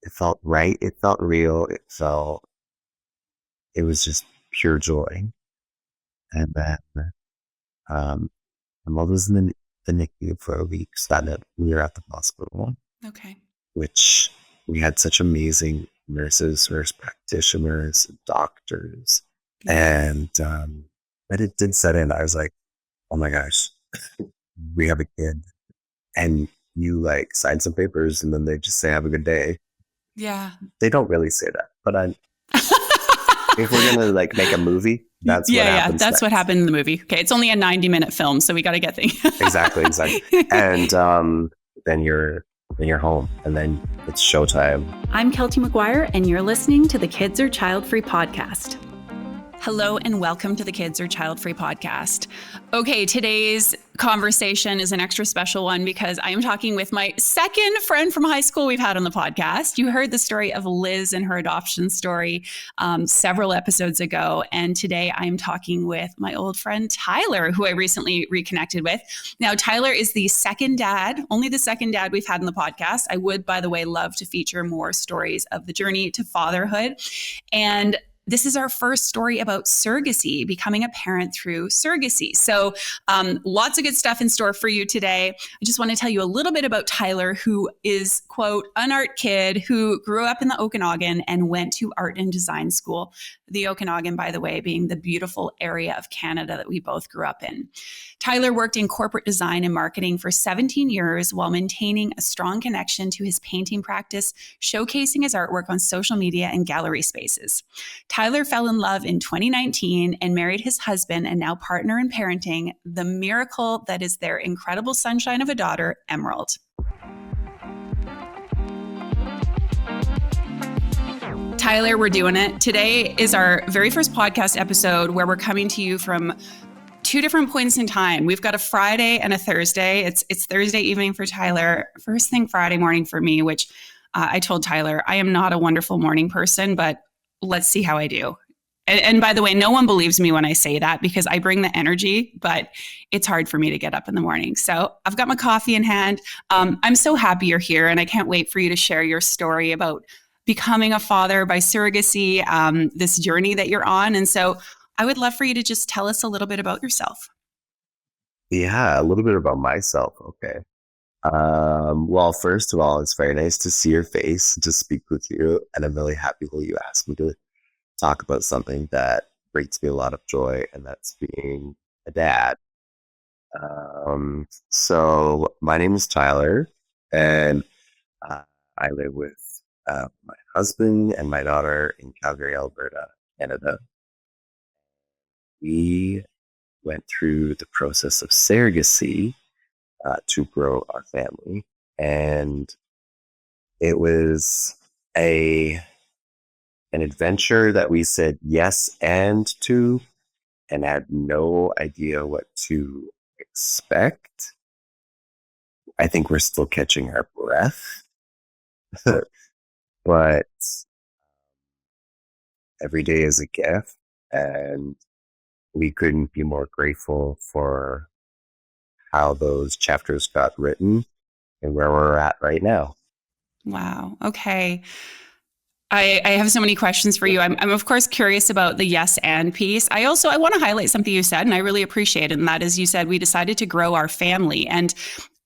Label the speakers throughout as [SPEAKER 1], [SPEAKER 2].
[SPEAKER 1] it felt right. It felt real. It was just pure joy. And then um, my mother was in the NICU for a week, so that we were at the hospital,
[SPEAKER 2] Okay.
[SPEAKER 1] which we had such amazing nurses, nurse practitioners, doctors.
[SPEAKER 2] Yeah.
[SPEAKER 1] And but it did set in. I was like, oh my gosh, we have a kid. And you like sign some papers and then they just say, have a good day.
[SPEAKER 2] Yeah.
[SPEAKER 1] They don't really say that. But if we're going to like make a movie, that's what
[SPEAKER 2] Yeah.
[SPEAKER 1] happens
[SPEAKER 2] That's what
[SPEAKER 1] next.
[SPEAKER 2] happened in the movie. Okay. It's only a 90-minute film, so we got to get things.
[SPEAKER 1] Exactly. And then you're home and then it's showtime.
[SPEAKER 3] I'm Keltie McGuire, and you're listening to the Kids Are Childfree podcast.
[SPEAKER 2] Hello and welcome to the Kids Are Childfree podcast. Okay, today's conversation is an extra special one because I am talking with my second friend from high school we've had on the podcast. You heard the story of Liz and her adoption story several episodes ago. And today I'm talking with my old friend Tyler, who I recently reconnected with. Now, Tyler is the second dad, only the second dad we've had on the podcast. I would, by the way, love to feature more stories of the journey to fatherhood. And this is our first story about surrogacy, becoming a parent through surrogacy. So lots of good stuff in store for you today. I just want to tell you a little bit about Tyler, who is, quote, an art kid who grew up in the Okanagan and went to art and design school. The Okanagan, by the way, being the beautiful area of Canada that we both grew up in. Tyler worked in corporate design and marketing for 17 years while maintaining a strong connection to his painting practice, showcasing his artwork on social media and gallery spaces. Tyler fell in love in 2019 and married his husband and now partner in parenting, the miracle that is their incredible sunshine of a daughter, Emerald. Tyler, we're doing it. Today is our very first podcast episode where we're coming to you from two different points in time. We've got a Friday and a Thursday. It's Thursday evening for Tyler, first thing Friday morning for me, which I told Tyler, I am not a wonderful morning person, but let's see how I do. And by the way, no one believes me when I say that because I bring the energy, but it's hard for me to get up in the morning. So I've got my coffee in hand. I'm so happy you're here and I can't wait for you to share your story about becoming a father by surrogacy, this journey that you're on. And so I would love for you to just tell us a little bit about yourself.
[SPEAKER 1] Yeah, a little bit about myself. Okay. Well, first of all, it's very nice to see your face, to speak with you. And I'm really happy that you asked me to talk about something that brings me a lot of joy, and that's being a dad. So my name is Tyler, and I live with my husband and my daughter in Calgary, Alberta, Canada. We went through the process of surrogacy to grow our family, and it was an adventure that we said yes and to, and had no idea what to expect. I think we're still catching our breath, but every day is a gift, and we couldn't be more grateful for how those chapters got written and where we're at right now.
[SPEAKER 2] Wow. Okay. I have so many questions for you. I'm of course curious about the yes and piece. I want to highlight something you said, and I really appreciate it. And that is, you said we decided to grow our family. And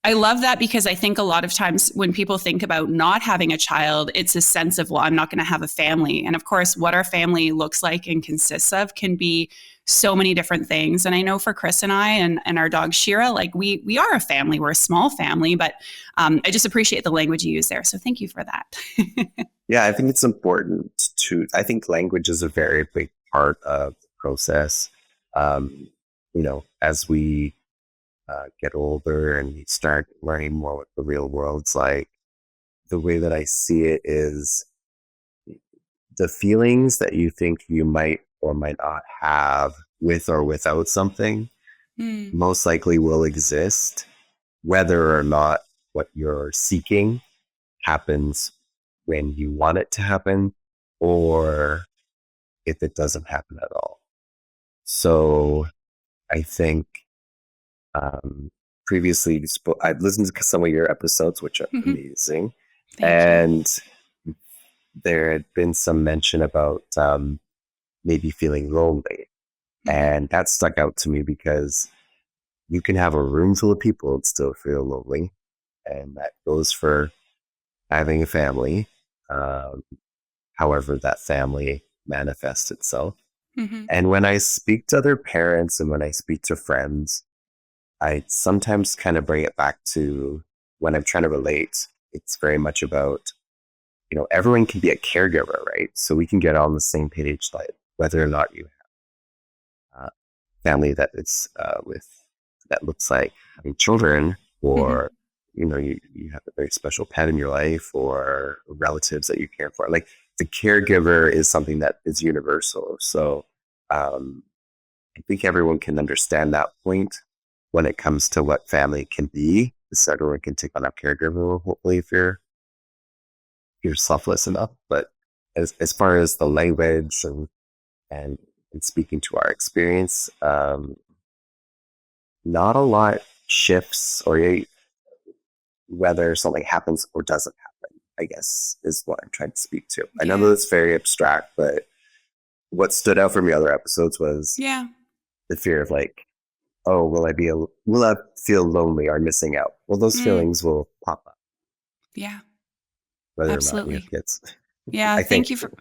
[SPEAKER 2] I love that because I think a lot of times when people think about not having a child, it's a sense of, well, I'm not going to have a family. And of course, what our family looks like and consists of can be so many different things. And I know for Chris and I and our dog Shira, like we are a family, we're a small family, but I just appreciate the language you use there. So thank you for that.
[SPEAKER 1] Yeah, I think it's important I think language is a very big part of the process. As we get older and we start learning more what the real world's like, the way that I see it is the feelings that you think you might or might not have with or without something most likely will exist, whether or not what you're seeking happens when you want it to happen or if it doesn't happen at all. So I think previously I've listened to some of your episodes, which are amazing.
[SPEAKER 2] Thank you.
[SPEAKER 1] there had been some mention about maybe feeling lonely.
[SPEAKER 2] Mm-hmm.
[SPEAKER 1] And that stuck out to me because you can have a room full of people and still feel lonely. And that goes for having a family, um, however that family manifests itself.
[SPEAKER 2] Mm-hmm.
[SPEAKER 1] And when I speak to other parents and when I speak to friends, I sometimes kind of bring it back to when I'm trying to relate. It's very much about, everyone can be a caregiver, right? So we can get on the same page, like whether or not you have a family that is that looks like having children,
[SPEAKER 2] Mm-hmm.
[SPEAKER 1] or you have a very special pet in your life, or relatives that you care for. Like the caregiver is something that is universal. So um, I think everyone can understand that point when it comes to what family can be. So everyone can take on a caregiver role, hopefully, if you're selfless enough. But as far as the language and, and speaking to our experience, not a lot shifts, or whether something happens or doesn't happen, I guess, is what I'm trying to speak to. I know that
[SPEAKER 2] Yeah.
[SPEAKER 1] it's very abstract, but what stood out for me other episodes was
[SPEAKER 2] Yeah.
[SPEAKER 1] the fear of like, oh, will I feel lonely or missing out? Well, those
[SPEAKER 2] Mm.
[SPEAKER 1] feelings will pop up
[SPEAKER 2] Yeah.
[SPEAKER 1] whether or not you have
[SPEAKER 2] Absolutely.
[SPEAKER 1] kids.
[SPEAKER 2] Yeah.
[SPEAKER 1] I
[SPEAKER 2] Thank
[SPEAKER 1] think.
[SPEAKER 2] you for.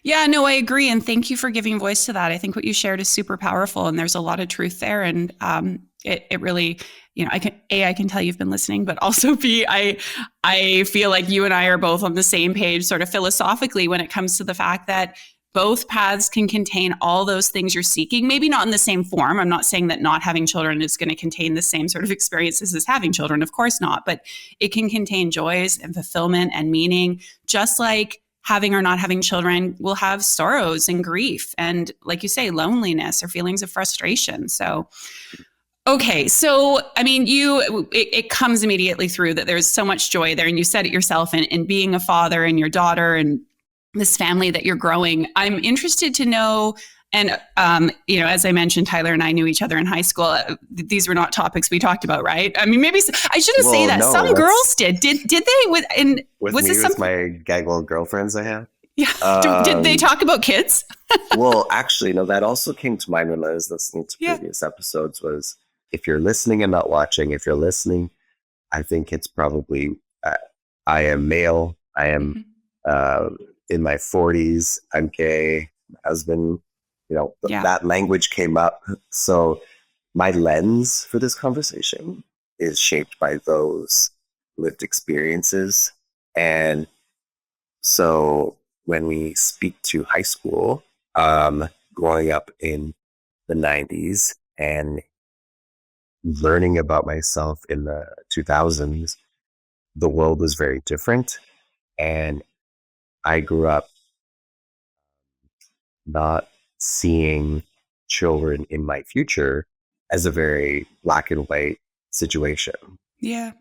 [SPEAKER 2] Yeah. No, I agree, and thank you for giving voice to that. I think what you shared is super powerful, and there's a lot of truth there. And it really, I can tell you've been listening, but also B, I feel like you and I are both on the same page, sort of philosophically, when it comes to the fact that both paths can contain all those things you're seeking. Maybe not in the same form. I'm not saying that not having children is going to contain the same sort of experiences as having children. Of course not. But it can contain joys and fulfillment and meaning, just like having or not having children will have sorrows and grief. And like you say, loneliness or feelings of frustration. So, okay. So, I mean, it comes immediately through that there's so much joy there. And you said it yourself in being a father and your daughter and this family that you're growing. I'm interested to know. And, as I mentioned, Tyler and I knew each other in high school. These were not topics we talked about, right? I mean, maybe I shouldn't say
[SPEAKER 1] Well,
[SPEAKER 2] that.
[SPEAKER 1] no,
[SPEAKER 2] Some girls
[SPEAKER 1] that's
[SPEAKER 2] did. Did they?
[SPEAKER 1] with
[SPEAKER 2] Was
[SPEAKER 1] me
[SPEAKER 2] this
[SPEAKER 1] with
[SPEAKER 2] something?
[SPEAKER 1] my gaggle of girlfriends I have.
[SPEAKER 2] Yeah. Did they
[SPEAKER 1] Um,
[SPEAKER 2] talk about kids?
[SPEAKER 1] well, actually, no, that also came to mind when I was listening to
[SPEAKER 2] Yeah.
[SPEAKER 1] previous episodes. Was if you're listening and not watching, if you're listening, I think it's probably I am male. I am
[SPEAKER 2] Mhm.
[SPEAKER 1] uh, in my 40s. I'm gay. My husband,
[SPEAKER 2] Yeah.
[SPEAKER 1] that language came up. So my lens for this conversation is shaped by those lived experiences. And so when we speak to high school, growing up in the 90s and learning about myself in the 2000s, the world was very different. And I grew up not seeing children in my future as a very black and white situation.
[SPEAKER 2] Yeah.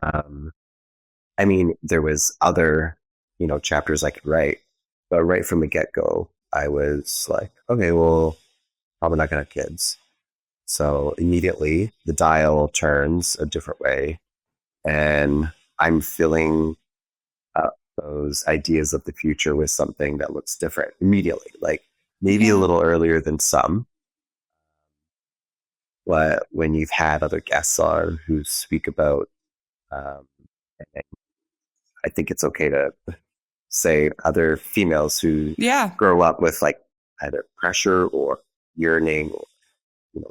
[SPEAKER 1] Um, I mean, there was other, chapters I could write, but right from the get go, I was like, okay, well, probably not gonna have kids. So immediately the dial turns a different way, and I'm filling up those ideas of the future with something that looks different immediately, like maybe a
[SPEAKER 2] Yeah.
[SPEAKER 1] little earlier than some. But when you've had other guests on who speak about, um, I think it's okay to say other females who
[SPEAKER 2] Yeah.
[SPEAKER 1] grow up with like either pressure or yearning, or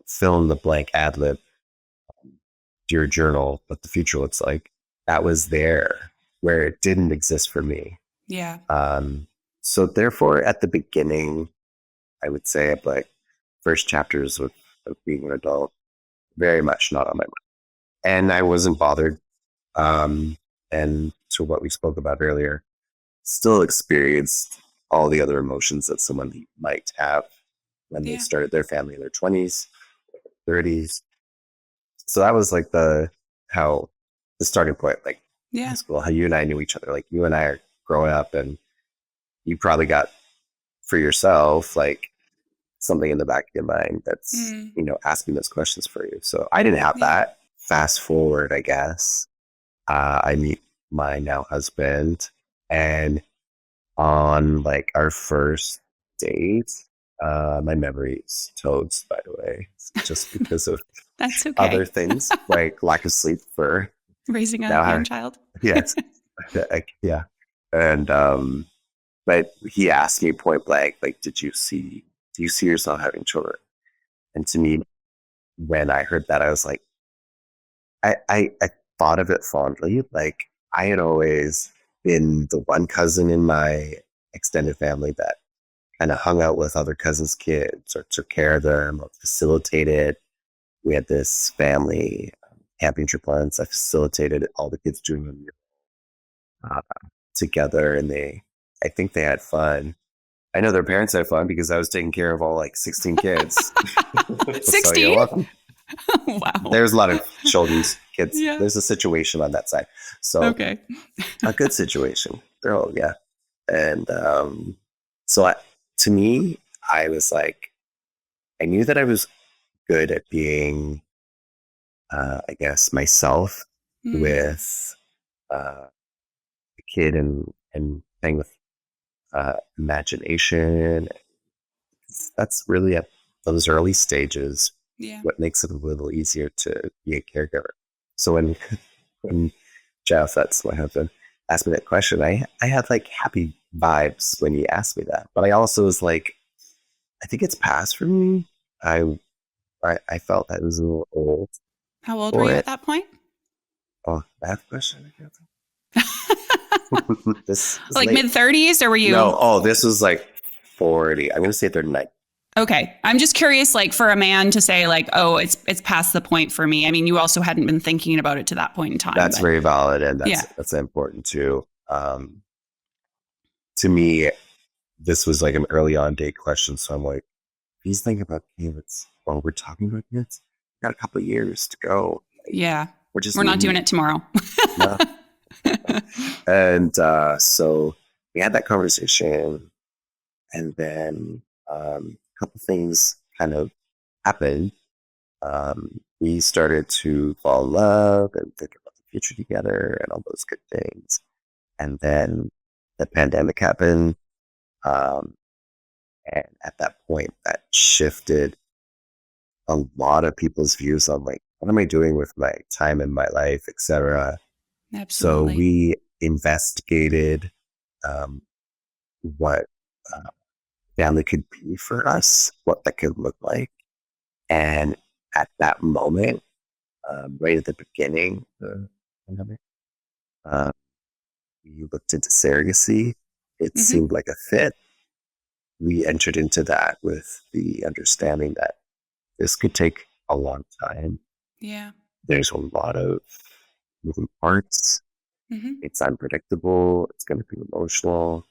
[SPEAKER 1] fill in the blank ad lib your journal what the future looks like. That was there where it didn't exist for me.
[SPEAKER 2] Yeah.
[SPEAKER 1] um so therefore at the beginning, I would say, like, first chapters of being an adult, very much not on my mind, and I wasn't bothered. And to what we spoke about earlier, still experienced all the other emotions that someone might have when they
[SPEAKER 2] Yeah.
[SPEAKER 1] started their family in their 20s, 30s. So that was like how the starting point, like high
[SPEAKER 2] Yeah.
[SPEAKER 1] school, how you and I knew each other. Like you and I are growing up, and you probably got for yourself like something in the back of your mind that's
[SPEAKER 2] Mm.
[SPEAKER 1] asking those questions for you. So I didn't have
[SPEAKER 2] Yeah.
[SPEAKER 1] that. Fast forward, I guess, I meet my now husband, and on like our first date. My memory's toast, by the way, just because of
[SPEAKER 2] That's
[SPEAKER 1] other
[SPEAKER 2] okay.
[SPEAKER 1] things like lack of sleep for
[SPEAKER 2] Raising a young
[SPEAKER 1] now.
[SPEAKER 2] child.
[SPEAKER 1] Yes, yeah, and but he asked me point blank, like, do you see yourself having children? And to me, when I heard that, I was like, I thought of it fondly. Like, I had always been the one cousin in my extended family that kind of hung out with other cousins' kids or took care of them or facilitated. We had this family camping trip once. I facilitated all the kids doing them uh, together, and I think they had fun. I know their parents had fun because I was taking care of all like 16 kids. So you're
[SPEAKER 2] 16?
[SPEAKER 1] welcome.
[SPEAKER 2] Wow.
[SPEAKER 1] There's a lot of children's kids.
[SPEAKER 2] Yeah.
[SPEAKER 1] There's a situation on that side. So
[SPEAKER 2] Okay.
[SPEAKER 1] a good situation. They're all, yeah. And so to me, I was like, I knew that I was good at being, I guess, myself
[SPEAKER 2] Mm,
[SPEAKER 1] with a kid and playing with imagination. That's really at those early stages
[SPEAKER 2] yeah.
[SPEAKER 1] what makes it a little easier to be a caregiver. So when Jeff, that's my husband, asked me that question, I had like happy vibes when he asked me that. But I also was like, I think it's past for me. I I felt I was a little old
[SPEAKER 2] How old were
[SPEAKER 1] for
[SPEAKER 2] you at
[SPEAKER 1] it.
[SPEAKER 2] that point?
[SPEAKER 1] Oh, that question. This is
[SPEAKER 2] Like
[SPEAKER 1] late.
[SPEAKER 2] mid 30s, or were you?
[SPEAKER 1] No, oh, this was like 40. I'm gonna say 39.
[SPEAKER 2] Okay. I'm just curious, like for a man to say like, oh, it's past the point for me. I mean, you also hadn't been thinking about it to that point in time,
[SPEAKER 1] That's
[SPEAKER 2] but
[SPEAKER 1] very valid, and
[SPEAKER 2] yeah.
[SPEAKER 1] that's important too. To me, this was like an early on date question, so I'm like, he's thinking about kids. Well, we're talking about kids. Got a couple of years to go. Like,
[SPEAKER 2] Yeah.
[SPEAKER 1] we're just
[SPEAKER 2] We're not doing
[SPEAKER 1] meeting.
[SPEAKER 2] it tomorrow.
[SPEAKER 1] No. And so we had that conversation, and then a couple things kind of happened. We started to fall in love and think about the future together and all those good things. And then the pandemic happened. Um, and at that point, that shifted a lot of people's views on like, what am I doing with my time in my life, etc. So
[SPEAKER 2] Absolutely.
[SPEAKER 1] we investigated um, what uh, family could be for us, what that could look like. And at that moment, right at the beginning of the pandemic, uh, we looked into surrogacy. It
[SPEAKER 2] Hmm.
[SPEAKER 1] seemed like a fit. We entered into that with the understanding that this could take a long time.
[SPEAKER 2] Yeah.
[SPEAKER 1] There's a lot of moving parts.
[SPEAKER 2] Hmm.
[SPEAKER 1] It's unpredictable. It's going to be emotional.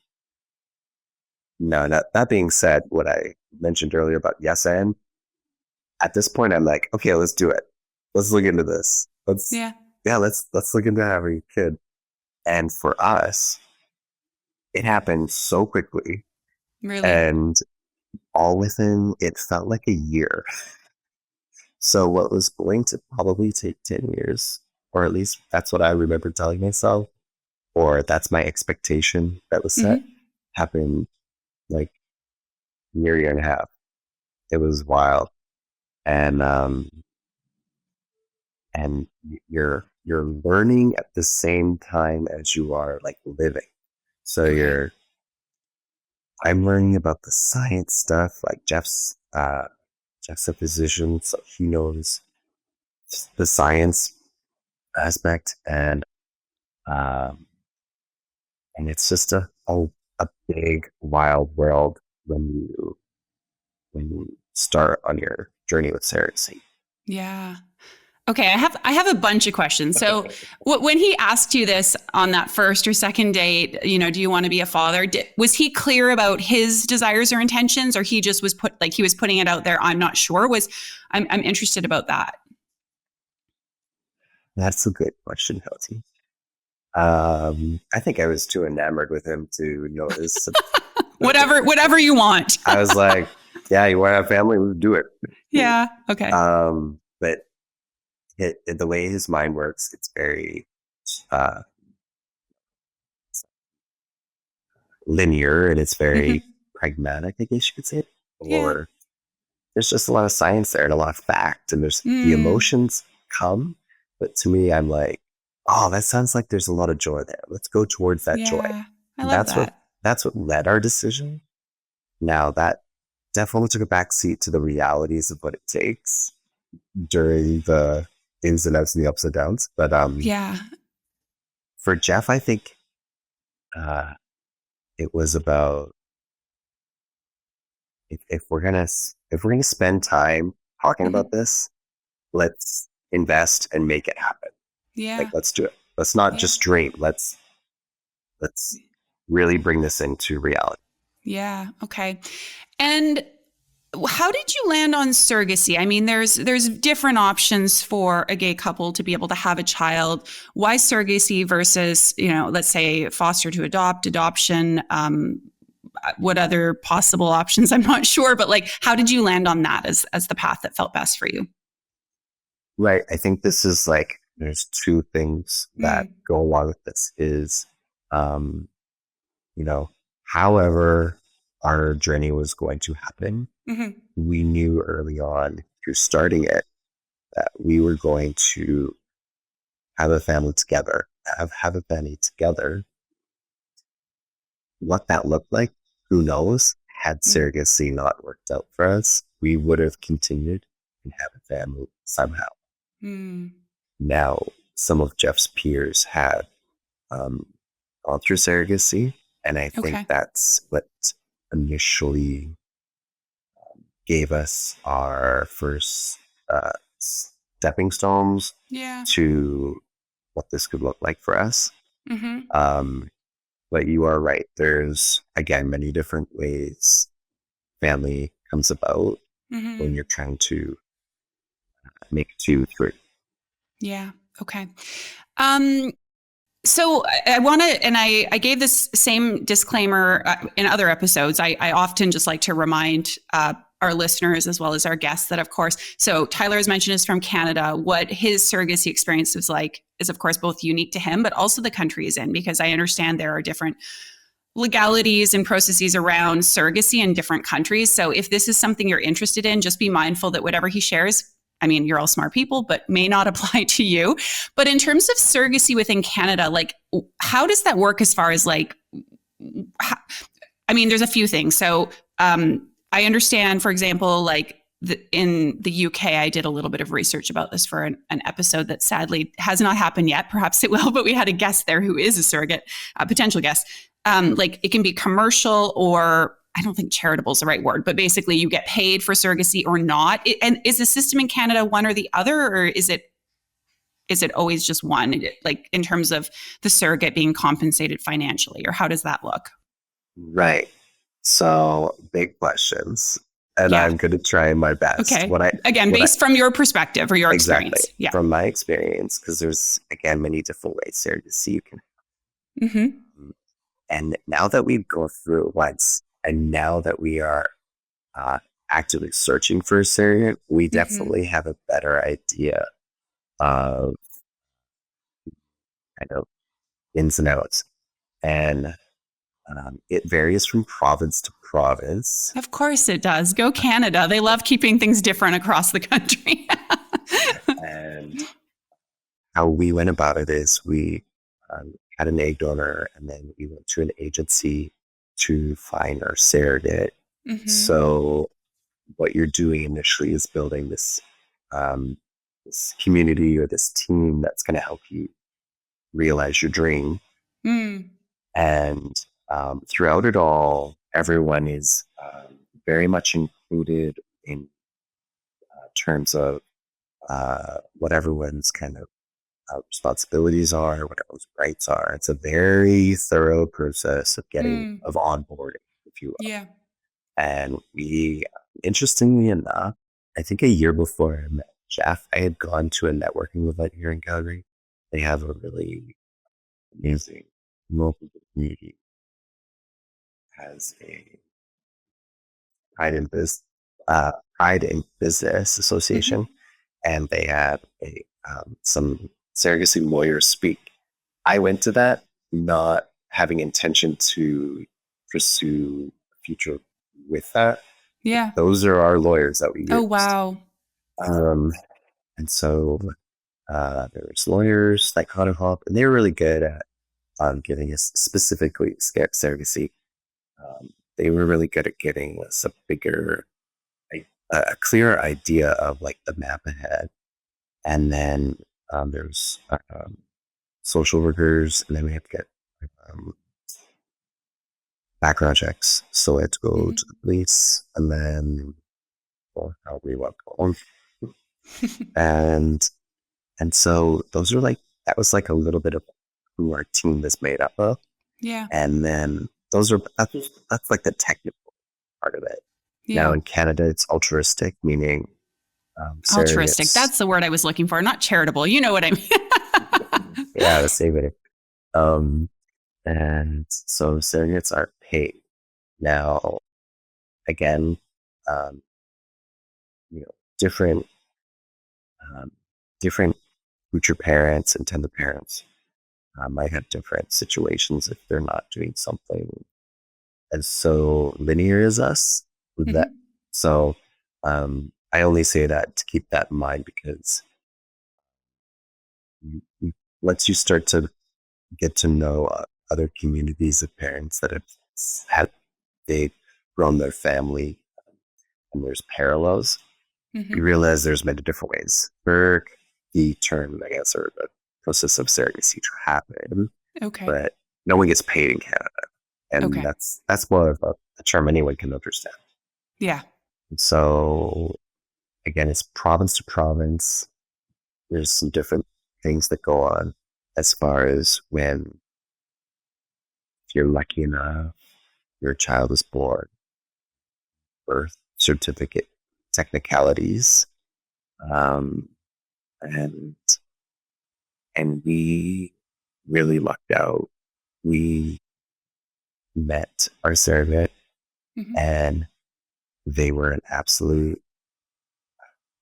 [SPEAKER 1] No, that being said, what I mentioned earlier about yes and at this point, I'm like, okay, let's do it. Let's look into this.
[SPEAKER 2] Yeah.
[SPEAKER 1] Let's look into having a kid. And for us, it happened so quickly,
[SPEAKER 2] Really.
[SPEAKER 1] and all within it felt like a year. So what was going to probably take 10 years, or at least that's what I remember telling myself, or that's my expectation that was set,
[SPEAKER 2] Hmm.
[SPEAKER 1] happened like year and a half. It was wild, and you're learning at the same time as you are like living. So
[SPEAKER 2] Okay.
[SPEAKER 1] I'm learning about the science stuff. Like Jeff's a physician, so he knows the science aspect, um, and it's just a big wild world when you start on your journey with surrogacy.
[SPEAKER 2] Yeah. Okay, I have a bunch of questions. So, when he asked you this on that first or second date, do you want to be a father? Was he clear about his desires or intentions, or he just was he was putting it out there? I'm not sure. I'm interested about that.
[SPEAKER 1] That's a good question, Keltie. I think I was too enamored with him to notice.
[SPEAKER 2] Whatever you want.
[SPEAKER 1] I was like, "Yeah, you want to have family? We'll do it."
[SPEAKER 2] Yeah. Okay.
[SPEAKER 1] But the way his mind works, it's very uh, linear and it's very
[SPEAKER 2] Hmm.
[SPEAKER 1] pragmatic, I guess you could say,
[SPEAKER 2] Yeah.
[SPEAKER 1] or there's just a lot of science there and a lot of fact, and there's the
[SPEAKER 2] Mm.
[SPEAKER 1] emotions come, but to me, I'm like, oh, that sounds like there's a lot of joy there. Let's go towards that joy.
[SPEAKER 2] Yeah. I
[SPEAKER 1] And
[SPEAKER 2] love that.
[SPEAKER 1] that's what led our decision. Now that definitely took a backseat to the realities of what it takes during the ins and outs and the ups and downs. But
[SPEAKER 2] Yeah.
[SPEAKER 1] for Jeff, I think uh, it was about if we're gonna spend time talking about
[SPEAKER 2] Hmm.
[SPEAKER 1] this, let's invest and make it happen. Like,
[SPEAKER 2] Yeah.
[SPEAKER 1] let's do it. Let's not
[SPEAKER 2] Yeah.
[SPEAKER 1] just dream. Let's really bring this into reality.
[SPEAKER 2] Yeah. Okay. And how did you land on surrogacy? I mean, there's different options for a gay couple to be able to have a child. Why surrogacy versus, let's say foster to adopt, adoption? What other possible options? I'm not sure, but like, how did you land on that as the path that felt best for you?
[SPEAKER 1] Right. I think this is like there's two things that
[SPEAKER 2] Mm,
[SPEAKER 1] go along with this is um, you know, however our journey was going to happen,
[SPEAKER 2] mm-hmm,
[SPEAKER 1] we knew early on through starting it that we were going to have a family together, have a family together. What that looked like, who knows? Had
[SPEAKER 2] mm,
[SPEAKER 1] surrogacy not worked out for us, we would have continued and have a family somehow.
[SPEAKER 2] mm.
[SPEAKER 1] Now, some of Jeff's peers had um, gone through surrogacy, and I think
[SPEAKER 2] Okay.
[SPEAKER 1] that's what initially gave us our first stepping stones
[SPEAKER 2] Yeah.
[SPEAKER 1] to what this could look like for us.
[SPEAKER 2] Mm-hmm.
[SPEAKER 1] Um, but you are right. There's, again, many different ways family comes about when
[SPEAKER 2] Mm-hmm.
[SPEAKER 1] you're trying to make two, three.
[SPEAKER 2] Yeah. Okay. Um, So I want to, and I gave this same disclaimer in other episodes. I often just like to remind our listeners as well as our guests that, of course, so Tyler has mentioned is from Canada. What his surrogacy experience was like is, of course, both unique to him, but also the country he's in, because I understand there are different legalities and processes around surrogacy in different countries. So if this is something you're interested in, just be mindful that whatever he shares, I mean, you're all smart people, but may not apply to you. But in terms of surrogacy within Canada, like, how does that work as far as like, how, I mean, there's a few things. So I understand, for example, like in the UK, I did a little bit of research about this for an episode that sadly has not happened yet. Perhaps it will, but we had a guest there who is a surrogate, a potential guest. Like it can be commercial or I don't think charitable is the right word, but basically you get paid for surrogacy or not. And is the system in Canada one or the other, or is it always just one? Like in terms of the surrogate being compensated financially, or how does that look?
[SPEAKER 1] Right. So big questions. And
[SPEAKER 2] Yeah.
[SPEAKER 1] I'm going to try my best.
[SPEAKER 2] Okay. Again,
[SPEAKER 1] What I,
[SPEAKER 2] based from your perspective or your
[SPEAKER 1] exactly
[SPEAKER 2] experience. Yeah.
[SPEAKER 1] from my experience, because there's, again, many different ways there to see you can.
[SPEAKER 2] Mm-hmm.
[SPEAKER 1] And now that we've gone through it once, and now that we are uh, actively searching for a surrogate, we
[SPEAKER 2] Mm-hmm.
[SPEAKER 1] definitely have a better idea of kind of ins and outs. And it varies from province to province.
[SPEAKER 2] Of course it does. Go Canada. They love keeping things different across the country.
[SPEAKER 1] And how we went about it is we had an egg donor, and then we went to an agency to find our surrogate.
[SPEAKER 2] Mm-hmm.
[SPEAKER 1] So what you're doing initially is building um, this community or this team that's going to help you realize your dream.
[SPEAKER 2] Mm.
[SPEAKER 1] And throughout it all, everyone is very much included in terms of what everyone's kind of responsibilities are, what everyone's rights are. It's a very thorough process of getting
[SPEAKER 2] Mm.
[SPEAKER 1] of onboarding, if you will.
[SPEAKER 2] Yeah.
[SPEAKER 1] And we, interestingly enough, I think a year before I met Jeff, I had gone to a networking event here in Calgary. They have a really amazing local community, has a pride in this pride in business association,
[SPEAKER 2] Mm-hmm.
[SPEAKER 1] and they had some surrogacy lawyers speak. I went to that not having intention to pursue a future with that.
[SPEAKER 2] Yeah.
[SPEAKER 1] Those are our lawyers that we
[SPEAKER 2] Oh,
[SPEAKER 1] used.
[SPEAKER 2] wow.
[SPEAKER 1] And so there's lawyers that kind of help, and they were really good at giving us specifically surrogacy. They were really good at giving us a clearer idea of like the map ahead. And then there's social workers, and then we have to get um, background checks. So I had to go
[SPEAKER 2] Mhm.
[SPEAKER 1] to the police, and then or how we want to go on. And so those are like that was like a little bit of who our team is made up of.
[SPEAKER 2] Yeah.
[SPEAKER 1] And then that's like the technical part of it. Now
[SPEAKER 2] Yeah.
[SPEAKER 1] in Canada, it's altruistic, meaning
[SPEAKER 2] Altruistic.
[SPEAKER 1] surrogates.
[SPEAKER 2] That's the word I was looking for, not charitable. You know what I mean?
[SPEAKER 1] Yeah, the same way. Um, and so surrogates are paid. Now, again, um, different um, different future parents and tender parents might have different situations if they're not doing something as so linear as us. That
[SPEAKER 2] Mhm.
[SPEAKER 1] so I only say that to keep that in mind because once you start to get to know other communities of parents that have had they've grown their family and there's parallels, you
[SPEAKER 2] Mhm.
[SPEAKER 1] realize there's many different ways for the term, I guess, or the process of surrogacy to happen,
[SPEAKER 2] Okay.
[SPEAKER 1] but no one gets paid in Canada, and
[SPEAKER 2] Okay.
[SPEAKER 1] that's more of a term anyone can understand.
[SPEAKER 2] Yeah.
[SPEAKER 1] And so again, it's province to province. There's some different things that go on as far as when if you're lucky enough, your child is born, birth certificate technicalities, um, and we really lucked out. We met our surrogate,
[SPEAKER 2] Mhm.
[SPEAKER 1] and they were an absolute.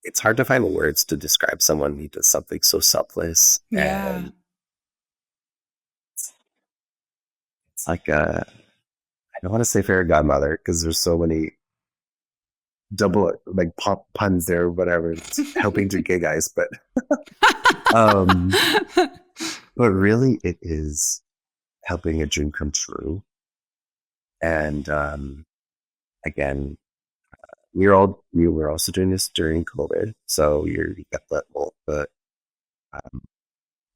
[SPEAKER 1] It's hard to find words to describe someone who does something so selfless,
[SPEAKER 2] Yeah.
[SPEAKER 1] and it's like a. I don't want to say fairy godmother because there's so many double like pop puns there, or whatever, helping to gay guys, um, but really it is helping a dream come true. And again, we were also doing this during COVID, so you got um,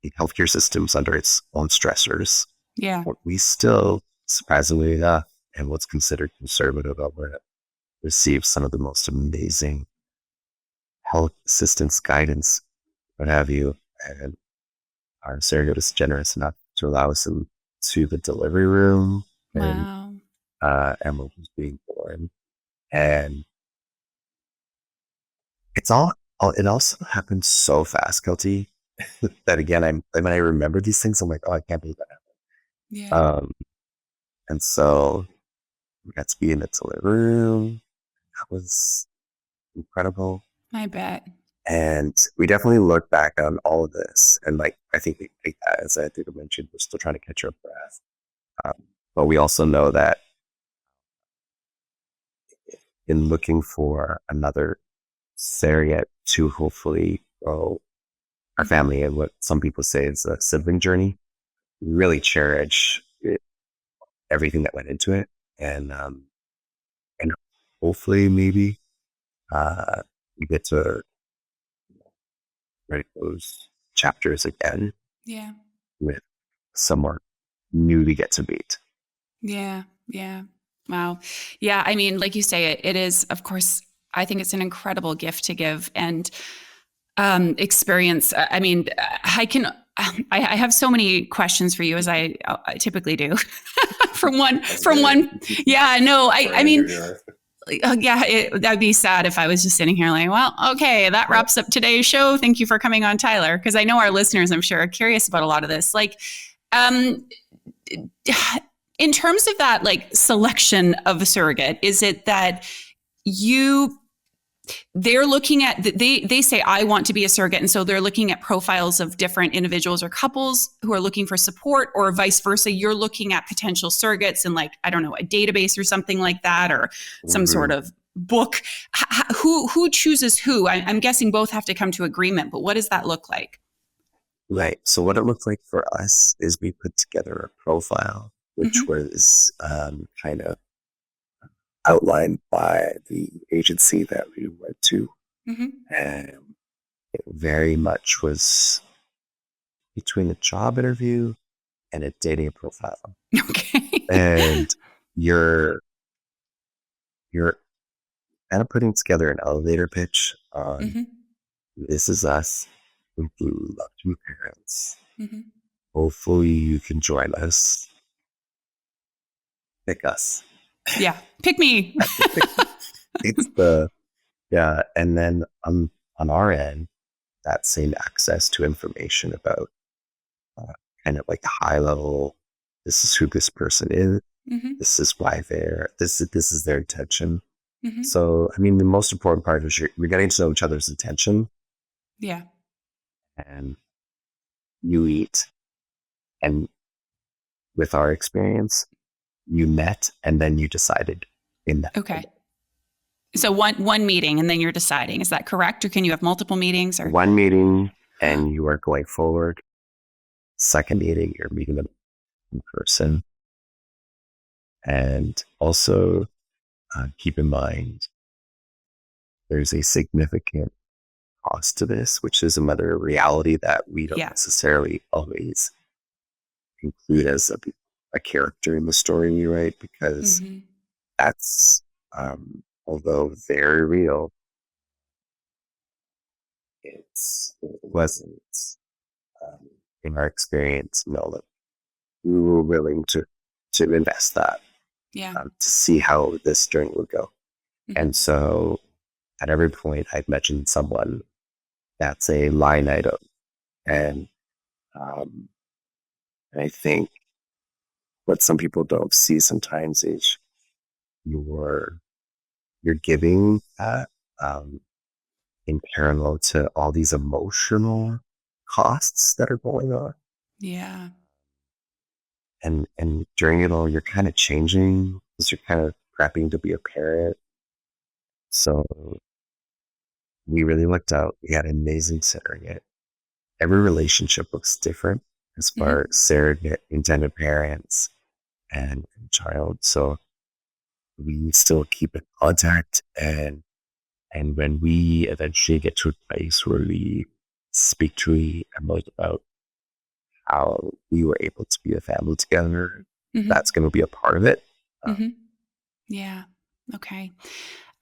[SPEAKER 1] the healthcare system's under its own stressors.
[SPEAKER 2] Yeah.
[SPEAKER 1] But we still, surprisingly enough, and what's considered conservative Alberta, receive some of the most amazing health assistance guidance, what have you. And our surrogate was generous enough to allow us into the delivery room and
[SPEAKER 2] Wow.
[SPEAKER 1] Emma was being born. And it also happened so fast, Keltie, that again, when I remember these things, I'm like, oh, I can't believe that
[SPEAKER 2] Yeah.
[SPEAKER 1] happened. And so we got to be in the delivery room. That was incredible.
[SPEAKER 2] I bet.
[SPEAKER 1] And we definitely look back on all of this. And like, I think, as I think I mentioned, we're still trying to catch our breath. But we also know that in looking for another surrogate to hopefully grow our
[SPEAKER 2] Mhm.
[SPEAKER 1] family and what some people say is a sibling journey, we really cherish everything that went into it. And hopefully maybe we get to write those chapters again
[SPEAKER 2] Yeah.
[SPEAKER 1] with someone new to get to meet.
[SPEAKER 2] Yeah. Yeah. Wow. Yeah. I mean, like you say, it is, of course, I think it's an incredible gift to give and experience. I mean, I can, I have so many questions for you as I typically do from one. Yeah, no, I mean, yeah, that'd be sad if I was just sitting here like, well, okay, that wraps up today's show. Thank you for coming on, Tyler. Cause I know our listeners, I'm sure, are curious about a lot of this. Like, um, in terms of that, like selection of a surrogate, is it that you they're looking at they say I want to be a surrogate, and so they're looking at profiles of different individuals or couples who are looking for support, or vice versa. You're looking at potential surrogates in, like, I don't know, a database or something like that, or some sort
[SPEAKER 1] Mhm.
[SPEAKER 2] of book. Who chooses who? I'm guessing both have to come to agreement, but what does that look like?
[SPEAKER 1] Right. So what it looked like for us is we put together a profile, which
[SPEAKER 2] Mm-hmm.
[SPEAKER 1] was kind of outlined by the agency that we went to.
[SPEAKER 2] Mm-hmm.
[SPEAKER 1] And it very much was between a job interview and a dating profile.
[SPEAKER 2] Okay.
[SPEAKER 1] And you're you're kind of putting together an elevator pitch on
[SPEAKER 2] Mm-hmm.
[SPEAKER 1] this is us. We love to be parents.
[SPEAKER 2] Mm-hmm.
[SPEAKER 1] Hopefully you can join us. Pick us.
[SPEAKER 2] Yeah, pick me.
[SPEAKER 1] It's the yeah. And then on our end, that same access to information about uh, kind of like high level. This is who this person is.
[SPEAKER 2] Mm-hmm.
[SPEAKER 1] This is why they're this is their intention.
[SPEAKER 2] Mm-hmm.
[SPEAKER 1] So I mean, the most important part is you're getting to know each other's intention,
[SPEAKER 2] Yeah.
[SPEAKER 1] and you eat. And with our experience, you met and then you decided in that
[SPEAKER 2] Okay. So one meeting and then you're deciding. Is that correct? Or can you have multiple meetings or?
[SPEAKER 1] one meeting and you are going forward. Second meeting, you're meeting them in person. And also keep in mind there's a significant cost to this, which is another reality that we don't
[SPEAKER 2] Yeah.
[SPEAKER 1] necessarily always include as a character in the story we write, because
[SPEAKER 2] Mm-hmm.
[SPEAKER 1] that's, although very real, it wasn't, um, in our experience, that we were willing to invest that,
[SPEAKER 2] Yeah.
[SPEAKER 1] to see how this journey would go. And
[SPEAKER 2] Mm-hmm.
[SPEAKER 1] so at every point I'd mentioned someone that's a line item. And, um, and I think what some people don't see sometimes is you're, you're giving that, um, in parallel to all these emotional costs that are going on.
[SPEAKER 2] Yeah.
[SPEAKER 1] And during it all, you're kind of changing because you're kind of prepping to be a parent. So we really looked out. We had an amazing surrogate. Every relationship looks different as far
[SPEAKER 2] Mm-hmm.
[SPEAKER 1] as surrogate, intended parents, and child. So we still keep in contact, and when we eventually get to a place where we speak to each other about how we were able to be a family together, that's
[SPEAKER 2] Mm-hmm.
[SPEAKER 1] going to be a part of it. Uh,
[SPEAKER 2] Mm-hmm. Yeah. Okay.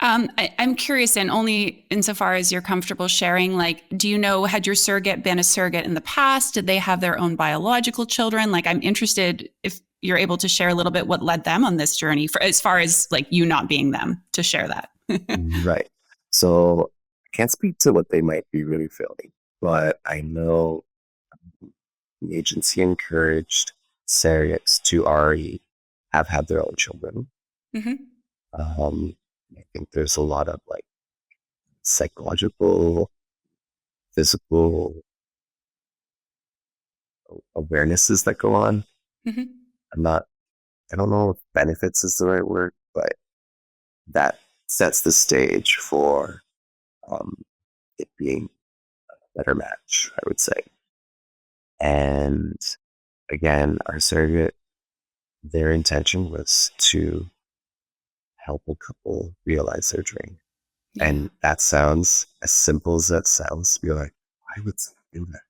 [SPEAKER 2] I'm curious, and only insofar as you're comfortable sharing, like, do you know, had your surrogate been a surrogate in the past? Did they have their own biological children? Like, I'm interested if you're able to share a little bit what led them on this journey, for as far as like you not being them, to share that.
[SPEAKER 1] right. So I can't speak to what they might be really feeling, but I know the agency encouraged surrogates to already have had their own children.
[SPEAKER 2] Mm-hmm.
[SPEAKER 1] I think there's a lot of like psychological, physical awarenesses that go on.
[SPEAKER 2] Mm-hmm.
[SPEAKER 1] I'm not, I don't know if benefits is the right word, but that sets the stage for um, it being a better match, I would say. And again, our surrogate, their intention was to help a couple realize their dream.
[SPEAKER 2] Yeah.
[SPEAKER 1] And that sounds as simple as that sounds. You're like, why would someone do that?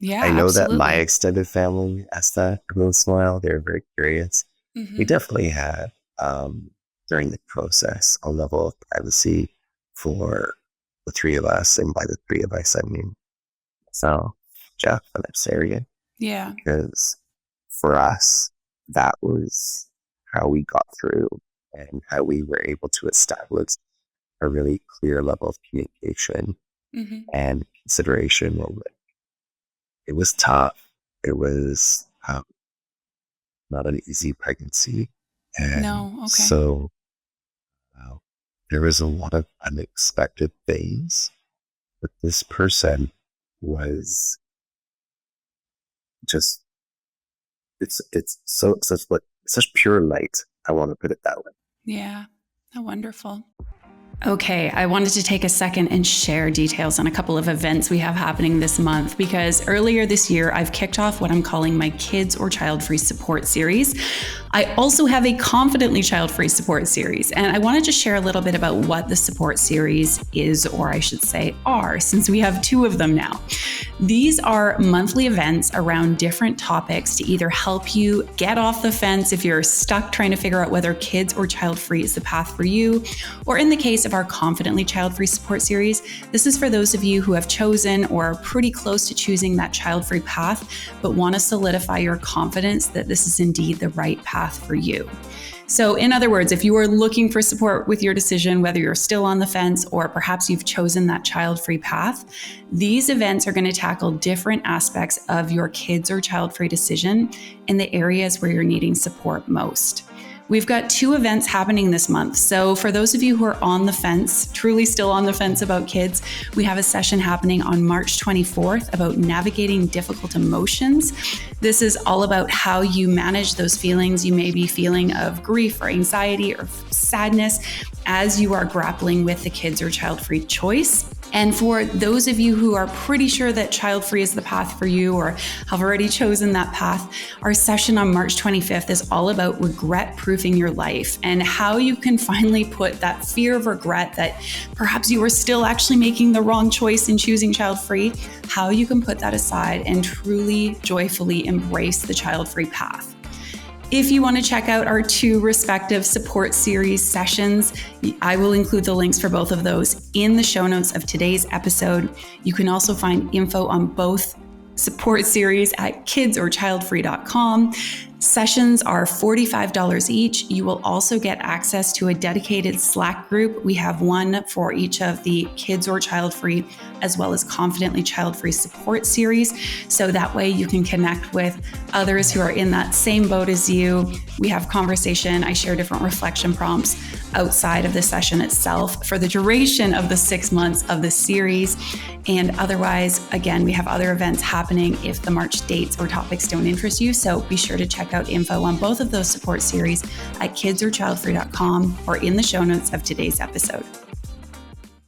[SPEAKER 1] I
[SPEAKER 2] Yeah,
[SPEAKER 1] know that my
[SPEAKER 2] absolutely.
[SPEAKER 1] extended family asked that every once in a while. They were very curious. We
[SPEAKER 2] Mm-hmm.
[SPEAKER 1] definitely had, during the process, a level of privacy for the three of us. And by the three of us, I mean myself, Jeff, and Sarah,
[SPEAKER 2] Yeah.
[SPEAKER 1] because for us, that was how we got through and how we were able to establish a really clear level of communication
[SPEAKER 2] Mm-hmm.
[SPEAKER 1] and consideration. It was tough. It was not an easy pregnancy. And
[SPEAKER 2] No. Okay.
[SPEAKER 1] so there was a lot of unexpected things, but this person was just, it's so such pure light. I want to put it that way.
[SPEAKER 2] Yeah. How wonderful. Okay, I wanted to take a second and share details on a couple of events we have happening this month because earlier this year I've kicked off what I'm calling my Kids or Child-Free Support Series. I also have a Confidently Child-Free Support Series, and I wanted to share a little bit about what the support series is, or I should say are, since we have two of them now. These are monthly events around different topics to either help you get off the fence if you're stuck trying to figure out whether kids or child-free is the path for you, or in the case of our Confidently Child-Free Support Series, this is for those of you who have chosen or are pretty close to choosing that child-free path, but want to solidify your confidence that this is indeed the right path for you. So in other words, if you are looking for support with your decision, whether you're still on the fence or perhaps you've chosen that child-free path, these events are going to tackle different aspects of your kids or child-free decision in the areas where you're needing support most. We've got two events happening this month. So for those of you who are on the fence, truly still on the fence about kids, we have a session happening on March 24th about navigating difficult emotions. This is all about how you manage those feelings you may be feeling of grief or anxiety or sadness as you are grappling with the kids or child-free choice. And for those of you who are pretty sure that child-free is the path for you or have already chosen that path, our session on March 25th is all about regret-proofing your life and how you can finally put that fear of regret that perhaps you were still actually making the wrong choice in choosing child-free, how you can put that aside and truly, joyfully embrace the child-free path. If you want to check out our two respective support series sessions, I will include the links for both of those in the show notes of today's episode. You can also find info on both support series at kidsorchildfree.com. Sessions are $45 each. You will also get access to a dedicated Slack group. We have one for each of the Kids or Child Free, as well as Confidently Child Free support series. So that way you can connect with others who are in that same boat as you. We have conversation. I share different reflection prompts outside of the session itself for the duration of the 6 months of the series. And otherwise, again, we have other events happening if the March dates or topics don't interest you. So be sure to check out info on both of those support series at kidsorchildfree.com or in the show notes of today's episode.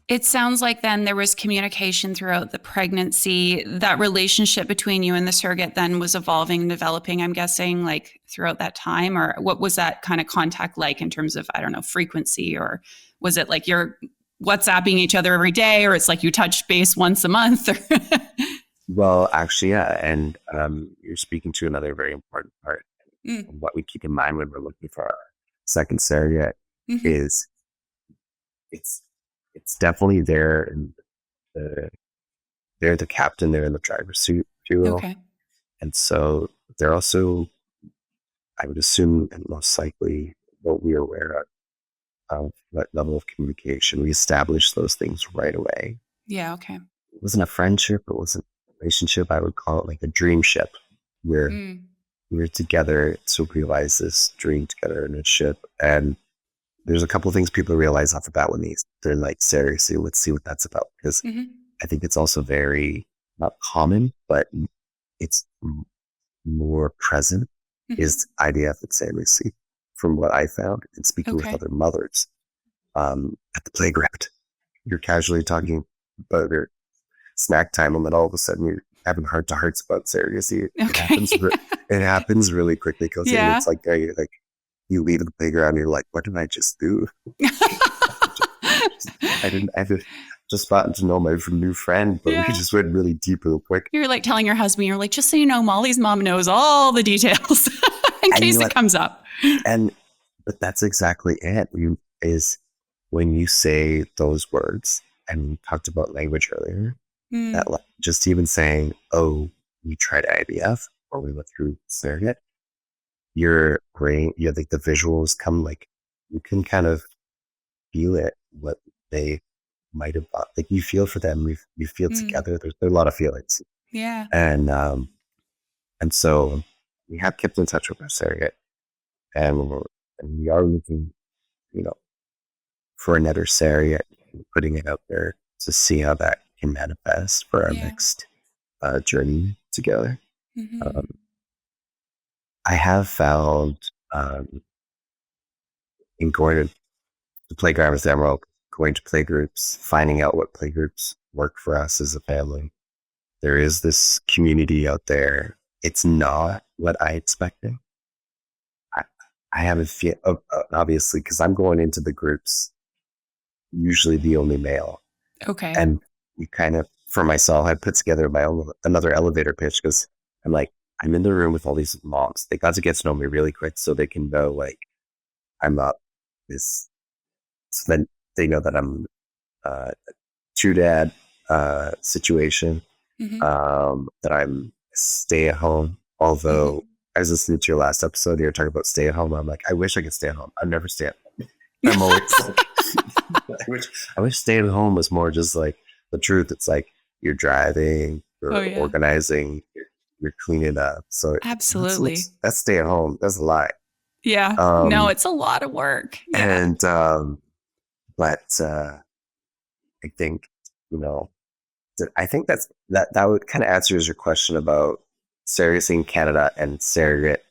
[SPEAKER 2] It sounds like then there was communication throughout the pregnancy. That relationship between you and the surrogate then was evolving and developing, I'm guessing, like throughout that time? Or what was that kind of contact like in terms of, I don't know, frequency? Or was it like you're WhatsApping each other every day, or it's like you touch base once a month?
[SPEAKER 1] Well, actually, yeah. And you're speaking to another very important part. What we keep in mind when we're looking for our second surrogate is it's definitely there, and they're the captain, they're in the driver's seat, if you will.
[SPEAKER 2] Okay.
[SPEAKER 1] And so they're also, I would assume, and most likely what we are aware of that level of communication. We established those things right away.
[SPEAKER 2] Yeah. Okay.
[SPEAKER 1] It wasn't a friendship, it wasn't a relationship. I would call it like a dream ship, where we were together to realize this dream together in a ship. And there's a couple of things people realize off the bat when they're like, seriously, let's see what that's about. Because I think it's also very, not common, but it's more present, is IDF and surrogacy, from what I found and speaking with other mothers at the playground. You're casually talking about your snack time, and then all of a sudden you're having heart-to-hearts about surrogacy. It happens really quickly, because it's like, you leave the playground and you're like, what did I just do? I just gotten to know my new friend, but we just went really deep real quick.
[SPEAKER 2] You're like telling your husband, you're like, just so you know, Molly's mom knows all the details in case it comes up.
[SPEAKER 1] But that's exactly it. Is when you say those words, and we talked about language earlier, that just even saying, oh, we tried IVF or we went through surrogate, your brain, like the visuals come, like you can kind of feel it, what they might have thought. Like you feel for them, you feel together. There's a lot of feelings.
[SPEAKER 2] Yeah.
[SPEAKER 1] And so we have kept in touch with our surrogate, and we are looking, for another surrogate, putting it out there to see how that can manifest for our
[SPEAKER 2] Yeah.
[SPEAKER 1] next journey together.
[SPEAKER 2] Mm-hmm.
[SPEAKER 1] Um, I have found in going to the playground with Emerald, going to playgroups, finding out what playgroups work for us as a family. There is this community out there. It's not what I expected. I, I have a feel, obviously, because I'm going into the groups, usually the only male.
[SPEAKER 2] Okay.
[SPEAKER 1] And we kind of, for myself, I put together my own another elevator pitch because I'm like, I'm in the room with all these moms. They got to get to know me really quick so they can know like I'm not this. So then they know that I'm a true dad situation.
[SPEAKER 2] Mm-hmm.
[SPEAKER 1] That I'm stay at home. Although I was listening to your last episode, you were talking about stay at home. I'm like, I wish I could stay at home. I've never stayed at home. I'm always I wish staying at home was more just like the truth. It's like you're driving,
[SPEAKER 2] Oh,
[SPEAKER 1] you're
[SPEAKER 2] yeah.
[SPEAKER 1] organizing, you're cleaning up. So
[SPEAKER 2] Absolutely.
[SPEAKER 1] that's stay at home. That's a lie.
[SPEAKER 2] Yeah. No, it's a lot of work. Yeah.
[SPEAKER 1] And but I think you know I think that would kind of answers your question about surrogacy in Canada and surrogate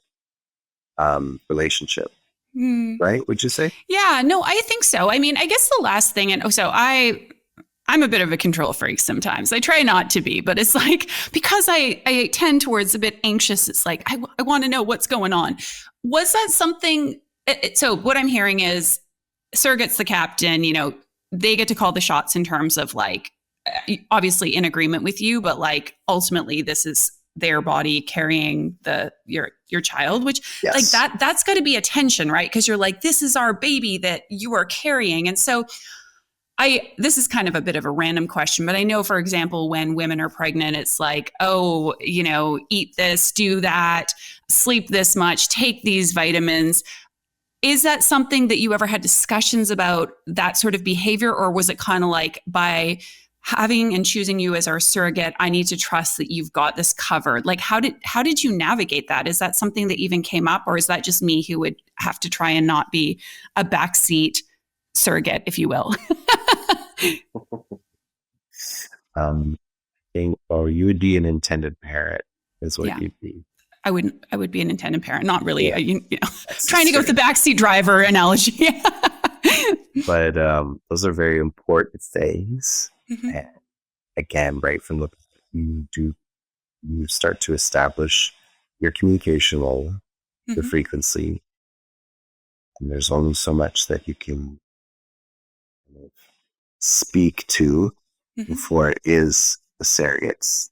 [SPEAKER 1] relationship,
[SPEAKER 2] Mm.
[SPEAKER 1] right? Would you say?
[SPEAKER 2] Yeah, no, I think so. I mean, I guess the last thing, and I'm a bit of a control freak sometimes. I try not to be, but it's like because I tend towards a bit anxious. It's like I want to know what's going on. Was that something? So what I'm hearing is surrogate's the captain. You know, they get to call the shots in terms of like obviously in agreement with you, but like ultimately this is their body carrying your child, which
[SPEAKER 1] Yes.
[SPEAKER 2] like that's got to be a tension, right? Because you're like, this is our baby that you are carrying, and so this is kind of a bit of a random question, but I know, for example, when women are pregnant, it's like, oh, you know, eat this, do that, sleep this much, take these vitamins. Is that something that you ever had discussions about, that sort of behavior? Or was it kind of like, by having and choosing you as our surrogate, I need to trust that you've got this covered? Like, how did you navigate that? Is that something that even came up, or is that just me who would have to try and not be a backseat surrogate, if you will?
[SPEAKER 1] You would be an intended parent, is what
[SPEAKER 2] Yeah.
[SPEAKER 1] you'd be.
[SPEAKER 2] I would be an intended parent, not really,
[SPEAKER 1] Yeah.
[SPEAKER 2] you know, trying to go with the backseat driver analogy.
[SPEAKER 1] But those are very important things.
[SPEAKER 2] Mm-hmm.
[SPEAKER 1] And again, right from the you start to establish your communication level, your
[SPEAKER 2] Mm-hmm.
[SPEAKER 1] frequency, and there's only so much that you can speak to
[SPEAKER 2] Mm-hmm.
[SPEAKER 1] before it is the surrogates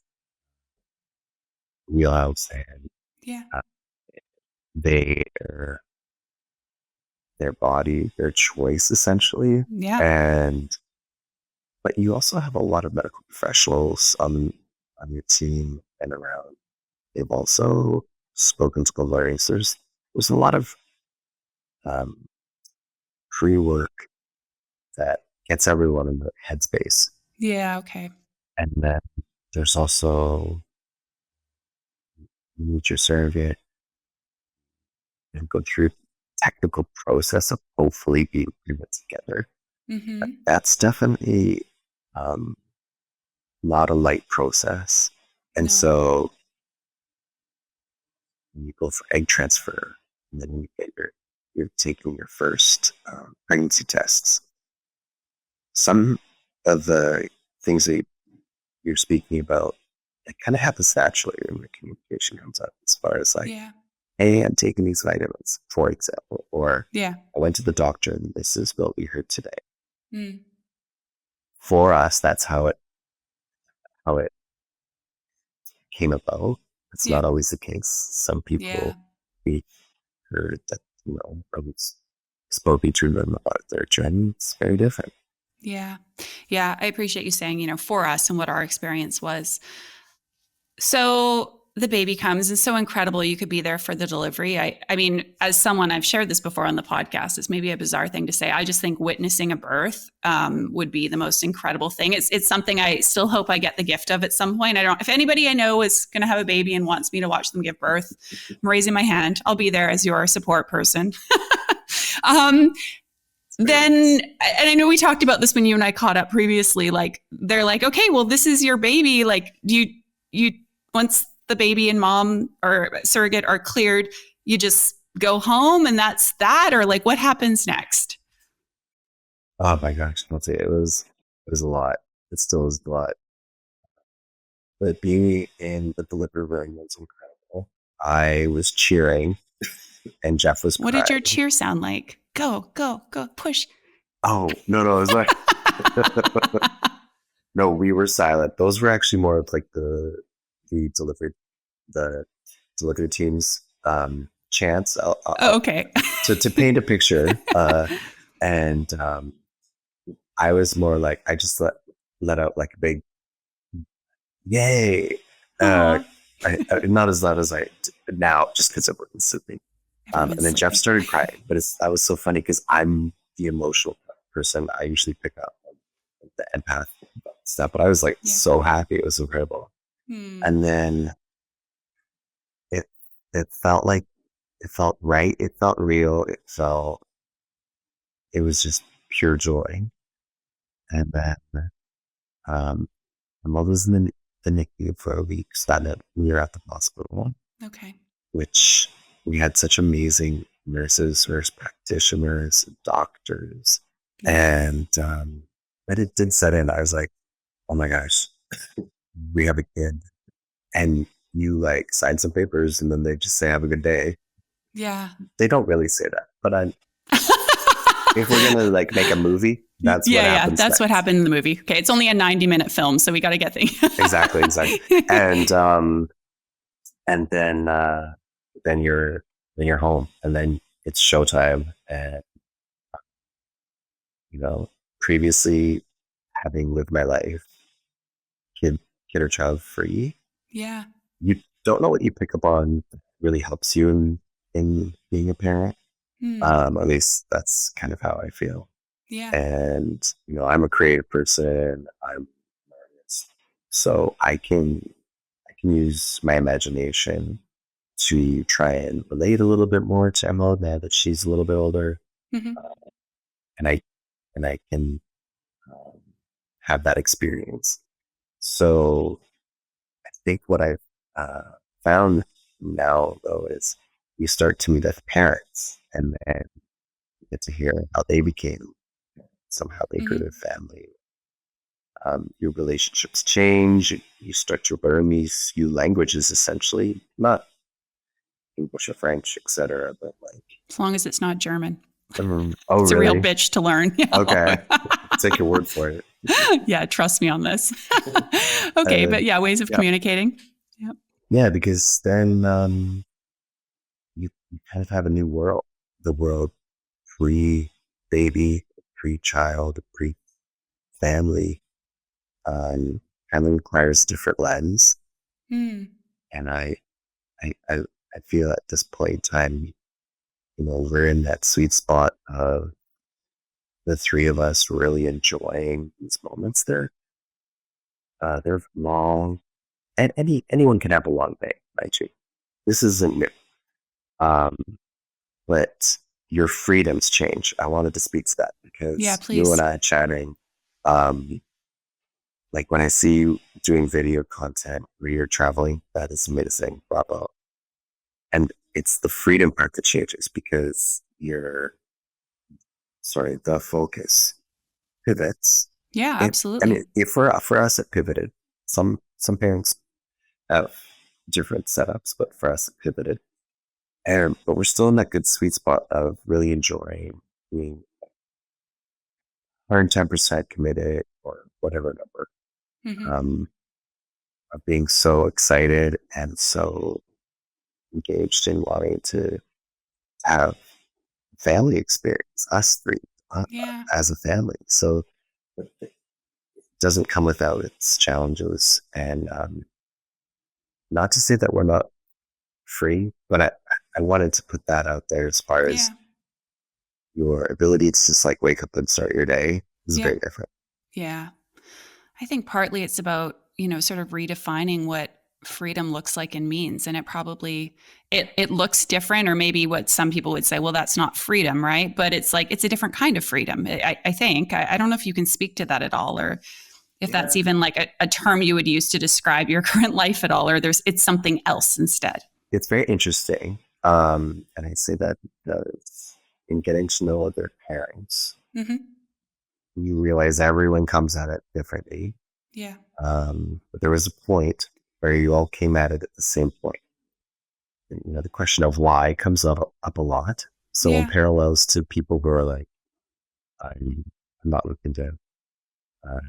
[SPEAKER 1] wheelhouse and
[SPEAKER 2] Yeah.
[SPEAKER 1] their body, their choice essentially.
[SPEAKER 2] Yeah.
[SPEAKER 1] And but you also have a lot of medical professionals on your team and around. They've also spoken to the lawyers. There's a lot of pre-work that gets everyone in the headspace.
[SPEAKER 2] Yeah. Okay.
[SPEAKER 1] And then there's also you meet your surrogate and go through the technical process of hopefully being put together.
[SPEAKER 2] Mm-hmm.
[SPEAKER 1] That's definitely not a light process. And
[SPEAKER 2] No.
[SPEAKER 1] so when you go for egg transfer, and then you get you're taking your first pregnancy tests. Some of the things that you're speaking about, it kind of happens naturally when the communication comes up, as far as like,
[SPEAKER 2] Yeah.
[SPEAKER 1] hey, I'm taking these vitamins, for example, or
[SPEAKER 2] Yeah.
[SPEAKER 1] I went to the doctor and this is what we heard today.
[SPEAKER 2] Mm.
[SPEAKER 1] For us, that's how it came about. It's
[SPEAKER 2] Yeah.
[SPEAKER 1] not always the case. Some people
[SPEAKER 2] Yeah.
[SPEAKER 1] we heard that was spoken to them about their journey. It's very different.
[SPEAKER 2] Yeah. Yeah. I appreciate you saying, you know, for us and what our experience was. So the baby comes, and so incredible you could be there for the delivery. I mean, as someone, I've shared this before on the podcast, it's maybe a bizarre thing to say. I just think witnessing a birth would be the most incredible thing. It's something I still hope I get the gift of at some point. If anybody I know is going to have a baby and wants me to watch them give birth, I'm raising my hand. I'll be there as your support person. then, and I know we talked about this when you and I caught up previously, like they're like, okay, well, this is your baby. Like you, once the baby and mom or surrogate are cleared, you just go home and that's that, or like what happens next?
[SPEAKER 1] Oh my gosh, I'll tell you, it was a lot. It still is a lot. But being in the delivery room was incredible. I was cheering and Jeff was
[SPEAKER 2] What did your
[SPEAKER 1] crying.
[SPEAKER 2] cheer sound like? Go, go, go, push.
[SPEAKER 1] Oh, no, it was like no, we were silent. Those were actually more of like the delivery the delivery team's chants.
[SPEAKER 2] Oh, okay.
[SPEAKER 1] To paint a picture. And I was more like I just let out like a big yay. Uh,
[SPEAKER 2] Aw.
[SPEAKER 1] not as loud as I now, just because everyone's sleeping. And
[SPEAKER 2] Everyone's
[SPEAKER 1] then Jeff
[SPEAKER 2] sleeping.
[SPEAKER 1] started crying, but that was so funny because I'm the emotional person. I usually pick up the empath stuff, but I was like
[SPEAKER 2] Yeah.
[SPEAKER 1] so happy. It was incredible. And then it it felt like it felt right. It felt real. It was just pure joy. And then um, my mother was in the NICU for a week, so that meant we were at the hospital,
[SPEAKER 2] Okay.
[SPEAKER 1] which we had such amazing nurses, nurse practitioners, doctors.
[SPEAKER 2] Yeah.
[SPEAKER 1] And but it did set in. I was like, oh my gosh, we have a kid. And you like sign some papers and then they just say, have a good day.
[SPEAKER 2] Yeah.
[SPEAKER 1] They don't really say that, but if we're going to like make a movie, that's what
[SPEAKER 2] Yeah.
[SPEAKER 1] happens
[SPEAKER 2] That's what
[SPEAKER 1] next.
[SPEAKER 2] happened in the movie. Okay. It's only a 90-minute film, so we got to get things.
[SPEAKER 1] Exactly. And then you're home and then it's showtime. And previously having lived my life kid kid or child free,
[SPEAKER 2] Yeah.
[SPEAKER 1] you don't know what you pick up on really helps you in being a parent.
[SPEAKER 2] Hmm.
[SPEAKER 1] At least that's kind of how I feel.
[SPEAKER 2] Yeah.
[SPEAKER 1] And I'm a creative person. I'm an artist, so I can use my imagination to try and relate a little bit more to Emma now that she's a little bit older,
[SPEAKER 2] Hmm.
[SPEAKER 1] and I can um, have that experience. So I think what I've found now though is you start to meet with parents, and then you get to hear how they became somehow they grew
[SPEAKER 2] Hmm.
[SPEAKER 1] their family. Your relationships change. You start to learn these new languages, essentially, not English or French, etc. But like,
[SPEAKER 2] As long as it's not German.
[SPEAKER 1] oh,
[SPEAKER 2] It's a real
[SPEAKER 1] really?
[SPEAKER 2] bitch to learn.
[SPEAKER 1] Okay, take your word for it.
[SPEAKER 2] Yeah, trust me on this. Okay,
[SPEAKER 1] Uh,
[SPEAKER 2] but yeah, ways of
[SPEAKER 1] yeah,
[SPEAKER 2] communicating. Yep.
[SPEAKER 1] yeah, because then you kind of have a new world, the world pre baby, pre child, pre family, kind of requires a different lens,
[SPEAKER 2] Mm.
[SPEAKER 1] and I, I, I feel at this point in time, we're in that sweet spot of the three of us really enjoying these moments. They're long, and anyone can have a long day, right? This isn't new, um, but your freedoms change. I wanted to speak to that
[SPEAKER 2] Yeah,
[SPEAKER 1] because you and
[SPEAKER 2] please.
[SPEAKER 1] I chatting, um, like when I see you doing video content where you're traveling, that is amazing. Bravo. And it's the freedom part that changes because the focus pivots.
[SPEAKER 2] Yeah,
[SPEAKER 1] I
[SPEAKER 2] absolutely.
[SPEAKER 1] mean, if for us it pivoted. Some parents have different setups, but for us it pivoted. But we're still in that good sweet spot of really enjoying being 110% committed or whatever number,
[SPEAKER 2] Hmm.
[SPEAKER 1] um, of being so excited and so engaged in wanting to have family experience, us three
[SPEAKER 2] Yeah.
[SPEAKER 1] as a family. So it doesn't come without its challenges. And not to say that we're not free, but I wanted to put that out there as far as
[SPEAKER 2] Yeah.
[SPEAKER 1] your ability to just like wake up and start your day is
[SPEAKER 2] Yeah.
[SPEAKER 1] very different.
[SPEAKER 2] Yeah. I think partly it's about, sort of redefining what freedom looks like and means. And it probably it looks different, or maybe what some people would say, well, that's not freedom, right? But it's like, it's a different kind of freedom. I think, I don't know if you can speak to that at all, or if that's
[SPEAKER 1] Yeah.
[SPEAKER 2] even like a term you would use to describe your current life at all, or it's something else instead.
[SPEAKER 1] It's very interesting. And I say that because in getting to know other parents,
[SPEAKER 2] Mm-hmm.
[SPEAKER 1] you realize everyone comes at it differently.
[SPEAKER 2] Yeah.
[SPEAKER 1] But there was a point where you all came at it at the same point. And, the question of why comes up a lot. So in
[SPEAKER 2] Yeah.
[SPEAKER 1] parallels to people who are like, I'm not looking to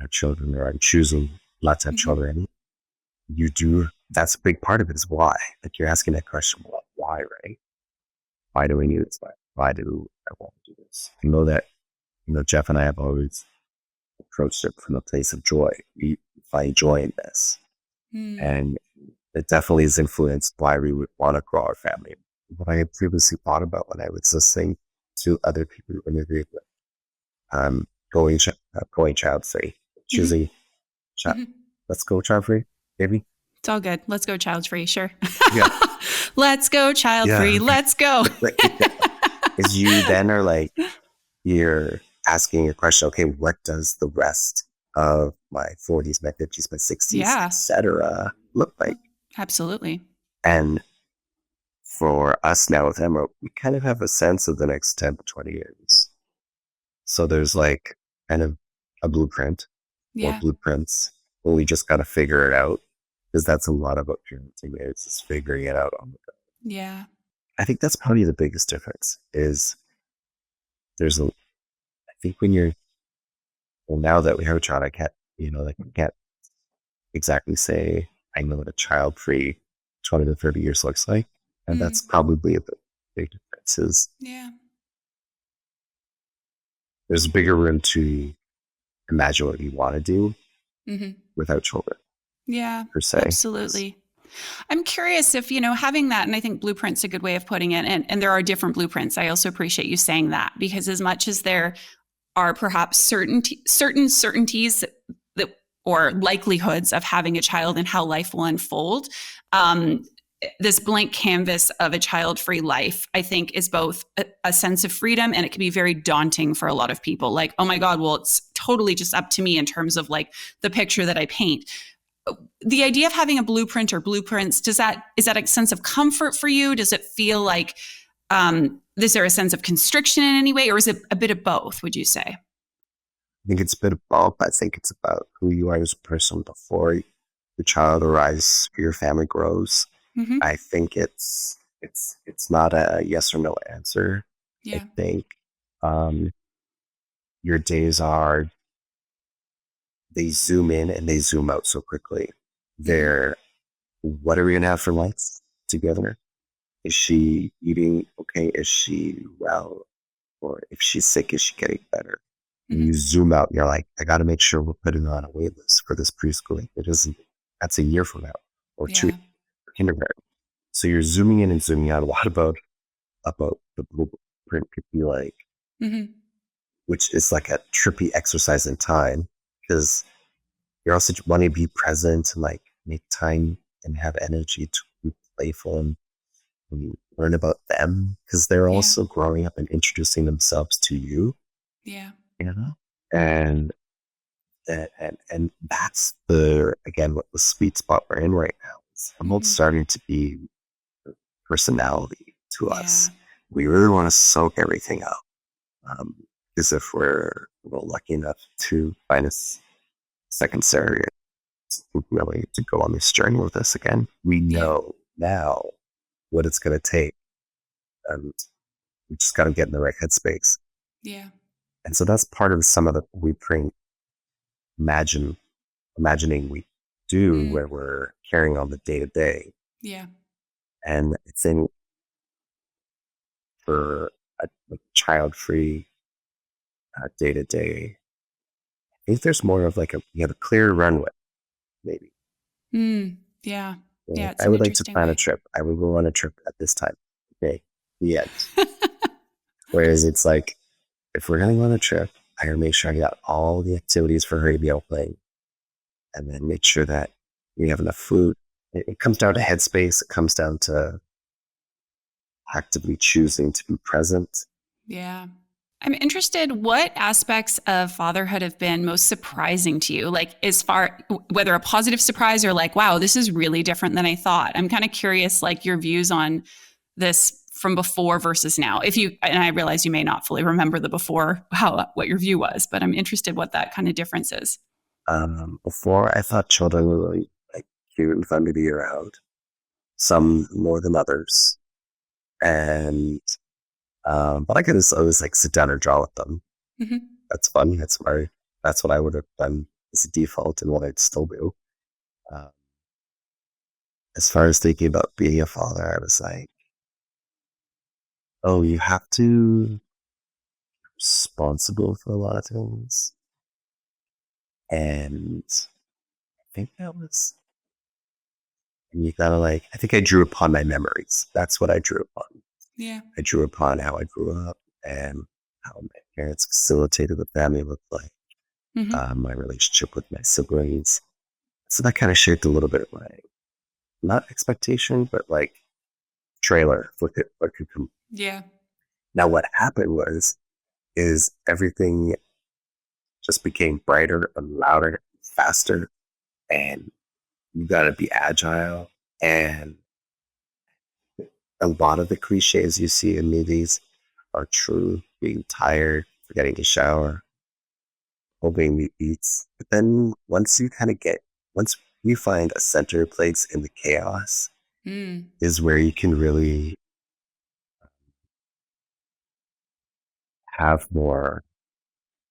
[SPEAKER 1] have children, or I'm choosing not to have
[SPEAKER 2] Mm-hmm.
[SPEAKER 1] children. You do. That's a big part of it, is why. Like, you're asking that question, well, why, right? Why do we need this? Why do I want to do this? I know that, Jeff and I have always approached it from a place of joy. We find joy in this.
[SPEAKER 2] Mm.
[SPEAKER 1] And it definitely has influenced why we would want to grow our family. What I had previously thought about when I was listening to other people who interviewed with, going child free,
[SPEAKER 2] Mm-hmm.
[SPEAKER 1] choosing child.
[SPEAKER 2] Mm-hmm.
[SPEAKER 1] Let's go child free, baby.
[SPEAKER 2] It's all good. Let's go child free. Sure.
[SPEAKER 1] Yeah.
[SPEAKER 2] Let's go child
[SPEAKER 1] Yeah.
[SPEAKER 2] free. Let's go.
[SPEAKER 1] Like, is you then are like, you're asking a question, okay, what does the rest of my 40s, my 50s, my 60s,
[SPEAKER 2] Yeah,
[SPEAKER 1] etc. look like?
[SPEAKER 2] absolutely.
[SPEAKER 1] And for us now with Emerald, we kind of have a sense of the next 10 to 20 years. So there's like kind of a blueprint or
[SPEAKER 2] Yeah.
[SPEAKER 1] blueprints, but we just got to figure it out, because that's a lot about parenting, is just figuring it out on the go.
[SPEAKER 2] Yeah.
[SPEAKER 1] I think that's probably the biggest difference is I think when you're, well, now that we have a child, I can't, I can't exactly say I know what a child free 20 to 30 years looks like. And
[SPEAKER 2] Mm.
[SPEAKER 1] that's probably the big difference, is
[SPEAKER 2] Yeah.
[SPEAKER 1] there's a bigger room to imagine what you want to do
[SPEAKER 2] Mm-hmm.
[SPEAKER 1] without children,
[SPEAKER 2] Yeah,
[SPEAKER 1] per se.
[SPEAKER 2] absolutely. I'm curious if, having that, and I think blueprint's a good way of putting it, and there are different blueprints. I also appreciate you saying that, because as much as there are perhaps certain certainties that, or likelihoods of having a child and how life will unfold, this blank canvas of a child-free life, I think, is both a sense of freedom, and it can be very daunting for a lot of people. Like, oh my God, well, it's totally just up to me in terms of like the picture that I paint. The idea of having a blueprint or blueprints, is that a sense of comfort for you? Does it feel like, is there a sense of constriction in any way, or is it a bit of both, would you say?
[SPEAKER 1] I think it's a bit of both. I think it's about who you are as a person before your child arrives, or your family grows.
[SPEAKER 2] Mm-hmm.
[SPEAKER 1] I think it's not a yes or no answer. I
[SPEAKER 2] Yeah.
[SPEAKER 1] think your days they zoom in and they zoom out so quickly. They're, what are we gonna have for lunch together? Is she eating okay? Is she well? Or if she's sick, is she getting better? And
[SPEAKER 2] Mm-hmm.
[SPEAKER 1] you zoom out and you're like, I got to make sure we're putting her on a wait list for this preschooling. It isn't, that's a year from now, or two,
[SPEAKER 2] Yeah.
[SPEAKER 1] for kindergarten. So you're zooming in and zooming out. What about the blueprint could be like,
[SPEAKER 2] Mm-hmm.
[SPEAKER 1] which is like a trippy exercise in time, because you're also wanting to be present and like make time and have energy to be playful and learn about them, because they're
[SPEAKER 2] Yeah.
[SPEAKER 1] also growing up and introducing themselves to you,
[SPEAKER 2] Yeah.
[SPEAKER 1] and and that's the, again, what the sweet spot we're in right now. It's almost
[SPEAKER 2] Mm-hmm.
[SPEAKER 1] starting to be personality to
[SPEAKER 2] Yeah.
[SPEAKER 1] us. We really want to soak everything up, as if we're lucky enough to find a second surrogate willing to go on this journey with us again. We
[SPEAKER 2] Yeah.
[SPEAKER 1] know now what it's going to take, and we just got to get in the right headspace.
[SPEAKER 2] Yeah.
[SPEAKER 1] And so that's part of some of the we bring imagining we do,
[SPEAKER 2] Mm.
[SPEAKER 1] where we're carrying on the day to day.
[SPEAKER 2] Yeah.
[SPEAKER 1] And I think for a child free day to day, I think there's more of like you have a clear runway, maybe.
[SPEAKER 2] Mm. Yeah. Yeah. It's
[SPEAKER 1] I
[SPEAKER 2] an
[SPEAKER 1] would like to
[SPEAKER 2] interesting
[SPEAKER 1] plan a
[SPEAKER 2] way.
[SPEAKER 1] trip. I would go on a trip at this time. Okay. The end. Whereas it's like, if we're going to go on a trip, I gotta make sure I got all the activities for her to be able to play, and then make sure that we have enough food. It comes down to headspace. It comes down to actively choosing to be present.
[SPEAKER 2] Yeah. I'm interested, what aspects of fatherhood have been most surprising to you? Like, as far whether a positive surprise or like, wow, this is really different than I thought. I'm kind of curious, like, your views on this from before versus now. If you, and I realize you may not fully remember the before, how, what your view was, but I'm interested what that kind of difference is.
[SPEAKER 1] Before, I thought children were really like cute and fun to be around, some more than others. And but I could just always like sit down and draw with them.
[SPEAKER 2] Mm-hmm.
[SPEAKER 1] That's fun. That's what I would have done as a default and what I'd still do. Uh, as far as thinking about being a father, I was like, oh, you have to be responsible for a lot of things. And I think that was, and you gotta like, I think I drew upon my memories. That's what I drew upon.
[SPEAKER 2] Yeah.
[SPEAKER 1] I drew upon how I grew up and how my parents facilitated what family looked like,
[SPEAKER 2] Mm-hmm.
[SPEAKER 1] my relationship with my siblings. So that kind of shaped a little bit of my, not expectation, but like trailer for what could come.
[SPEAKER 2] Yeah.
[SPEAKER 1] Now, what happened is everything just became brighter and louder, faster, and you got to be agile. And a lot of the cliches you see in movies are true. Being tired, forgetting to shower, hoping it eats. But then once you find a center place in the chaos,
[SPEAKER 2] Mm.
[SPEAKER 1] is where you can really have more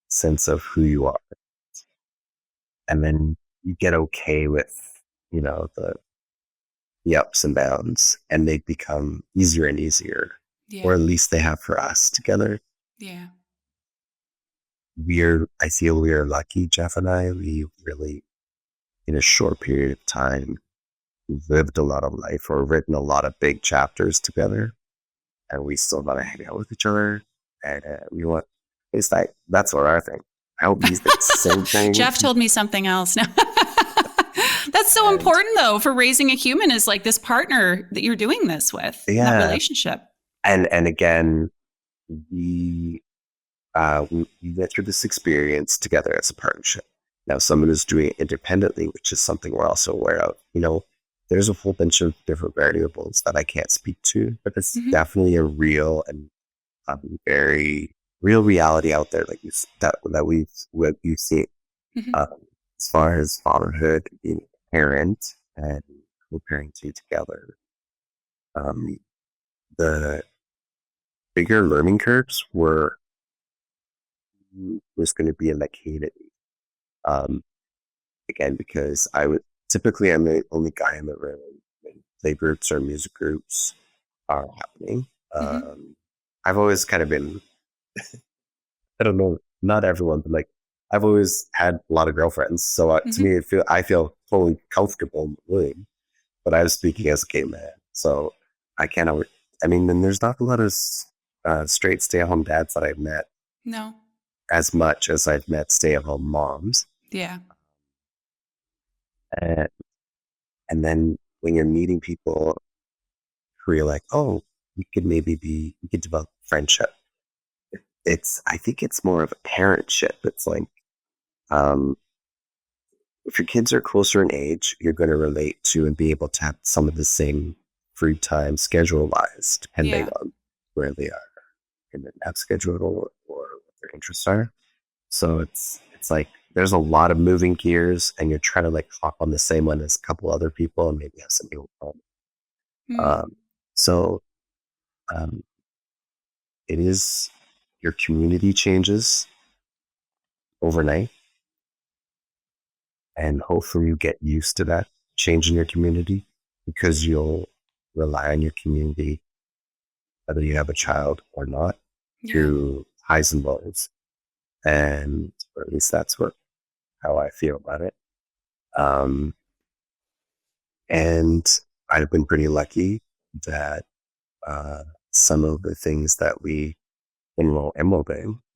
[SPEAKER 1] sense of who you are. And then you get okay with, the ups and downs, and they become easier and easier, or
[SPEAKER 2] Yeah.
[SPEAKER 1] at least they have for us together.
[SPEAKER 2] Yeah.
[SPEAKER 1] I feel we're lucky, Jeff and I. We really, in a short period of time, lived a lot of life or written a lot of big chapters together, and we still got to hang out with each other. And we want, it's like, that's what I think. I hope you think the same thing.
[SPEAKER 2] Jeff told me something else. No. That's so
[SPEAKER 1] And
[SPEAKER 2] important though for raising a human, is like this partner that you're doing this with, that
[SPEAKER 1] yeah,
[SPEAKER 2] relationship.
[SPEAKER 1] and again, we we went through this experience together as a partnership. Now, someone is doing it independently, which is something we're also aware of. There's a whole bunch of different variables that I can't speak to, but it's
[SPEAKER 2] Mm-hmm.
[SPEAKER 1] definitely a real and very real reality out there, like that we've seen.
[SPEAKER 2] Mm-hmm.
[SPEAKER 1] Um, as far as fatherhood, being a parent and co-parenting together, um, the bigger learning curves was going to be in the community. Um, Again, because I'm the only guy in the room when play groups or music groups are happening.
[SPEAKER 2] Mm-hmm.
[SPEAKER 1] I've always kind of been, I don't know, not everyone, but like I've always had a lot of girlfriends. So to
[SPEAKER 2] Mm-hmm.
[SPEAKER 1] me, I feel totally comfortable in the room. But I was speaking as a gay man, so I can't. I mean, then there's not a lot of straight stay-at-home dads that I've met
[SPEAKER 2] No.
[SPEAKER 1] as much as I've met stay-at-home moms.
[SPEAKER 2] Yeah.
[SPEAKER 1] And, and then when you're meeting people who you're like, oh, we could develop friendship. I think it's more of a parentship. It's like, um, if your kids are closer in age, you're going to relate to and be able to have some of the same free time schedule wise, depending
[SPEAKER 2] Yeah.
[SPEAKER 1] on where they are in the nap schedule or what their interests are. So it's like there's a lot of moving gears, and you're trying to like hop on the same one as a couple other people and maybe have some people.
[SPEAKER 2] Mm.
[SPEAKER 1] Um, so um, it is your community changes overnight, and hopefully you get used to that change in your community because you'll rely on your community whether you have a child or not
[SPEAKER 2] Yeah.
[SPEAKER 1] through highs and lows, and or at least that's what how I feel about it. Um, and I've been pretty lucky that uh, some of the things that we enroll in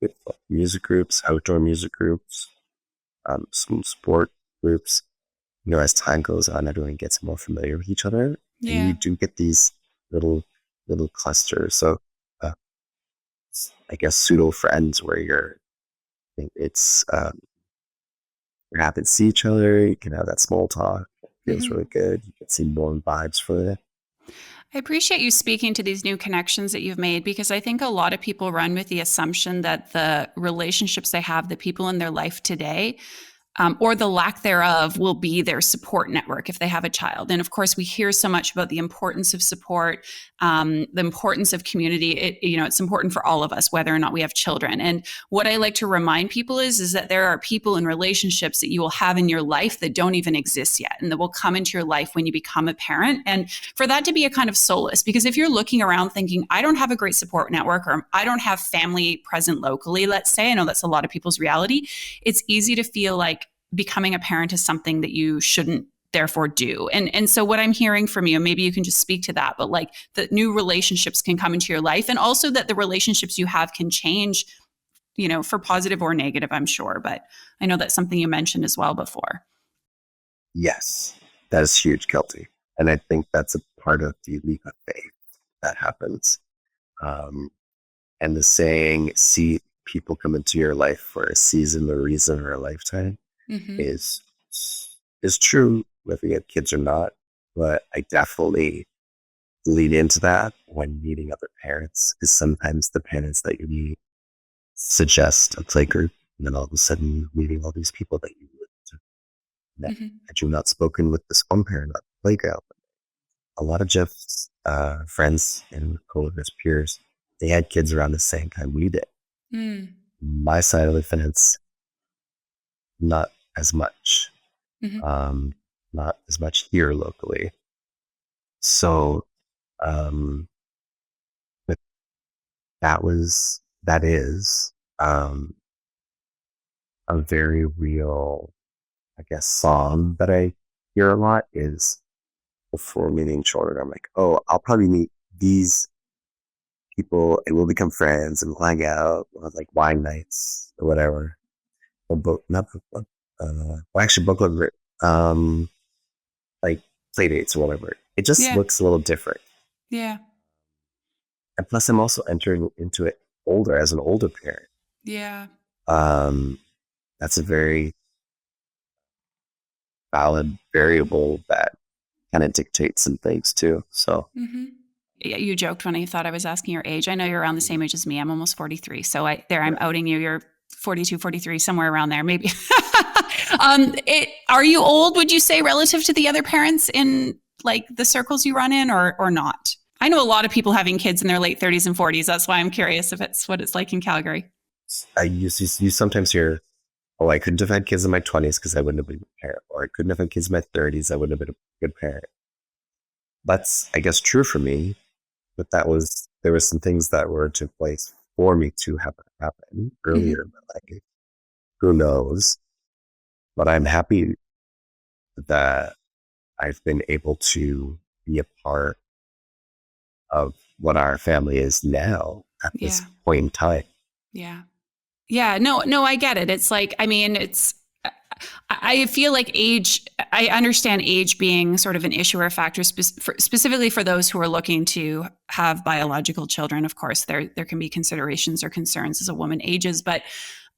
[SPEAKER 1] with music groups, outdoor music groups, some sport groups, as time goes on, everyone gets more familiar with each other, and
[SPEAKER 2] Yeah.
[SPEAKER 1] you do get these little little cluster. So uh, I guess pseudo friends where it's you happen to see each other, you can have that small talk. It feels really
[SPEAKER 2] Hmm.
[SPEAKER 1] good. You can see warm vibes for it.
[SPEAKER 2] I appreciate you speaking to these new connections that you've made because I think a lot of people run with the assumption that the relationships they have, the people in their life today, or the lack thereof will be their support network if they have a child. And of course, we hear so much about the importance of support, the importance of community. It's important for all of us, whether or not we have children. And what I like to remind people is that there are people in relationships that you will have in your life that don't even exist yet, and that will come into your life when you become a parent. And for that to be a kind of solace, because if you're looking around thinking, I don't have a great support network, or I don't have family present locally, let's say, I know that's a lot of people's reality, it's easy to feel like becoming a parent is something that you shouldn't therefore do. And so what I'm hearing from you, maybe you can just speak to that, but like that new relationships can come into your life, and also that the relationships you have can change, for positive or negative, I'm sure. But I know that's something you mentioned as well before.
[SPEAKER 1] Yes, that is huge, Keltie. And I think that's a part of the leap of faith that happens. Um, and the saying, see people come into your life for a season, a reason, or a lifetime
[SPEAKER 2] Mm-hmm.
[SPEAKER 1] is is true, whether you have kids or not. But I definitely lead into that when meeting other parents, because sometimes the parents that you meet suggest a play group, and then all of a sudden you're meeting all these people that you met.
[SPEAKER 2] Mm-hmm.
[SPEAKER 1] Had you not spoken with this one parent at the playground, a lot of Jeff's friends and coworkers, peers, they had kids around the same time we did.
[SPEAKER 2] Mm-hmm.
[SPEAKER 1] My side of the fence, not as much,
[SPEAKER 2] Mm-hmm.
[SPEAKER 1] um, not as much here locally. So um, but that is a very real, I guess, song that I hear a lot is before meeting children. I'm like, oh, I'll probably meet these people and we'll become friends and we'll hang out. We'll have like wine nights or whatever. Or book, not book club. Well, actually, book club, um, like play dates or whatever. It just
[SPEAKER 2] Yeah.
[SPEAKER 1] looks a little different.
[SPEAKER 2] Yeah.
[SPEAKER 1] And plus, I'm also entering into it older as an older parent.
[SPEAKER 2] Yeah.
[SPEAKER 1] Um, that's a very valid variable that kind of dictates some things too. So,
[SPEAKER 2] Mm-hmm. Yeah, you joked when I thought I was asking your age. I know you're around the same age as me. I'm almost 43. So I'm
[SPEAKER 1] right.
[SPEAKER 2] outing you. You're 42, 43, somewhere around there, maybe. Are you old, would you say, relative to the other parents in like the circles you run in, or not? I know a lot of people having kids in their late 30s and 40s. That's why I'm curious if it's what it's like in Calgary.
[SPEAKER 1] You sometimes hear, oh, I couldn't have had kids in my 20s because I wouldn't have been a parent, or I couldn't have had kids in my 30s. I wouldn't have been a good parent. That's, I guess, true for me, but there was some things that were to place for me to have happen earlier in
[SPEAKER 2] Mm-hmm.
[SPEAKER 1] my life. Who knows? But I'm happy that I've been able to be a part of what our family is now at this
[SPEAKER 2] Yeah.
[SPEAKER 1] point in time.
[SPEAKER 2] Yeah. Yeah, no, I get it. It's like, I mean, I feel like age, I understand age being sort of an issue or a factor specifically for those who are looking to have biological children. Of course, there can be considerations or concerns as a woman ages, but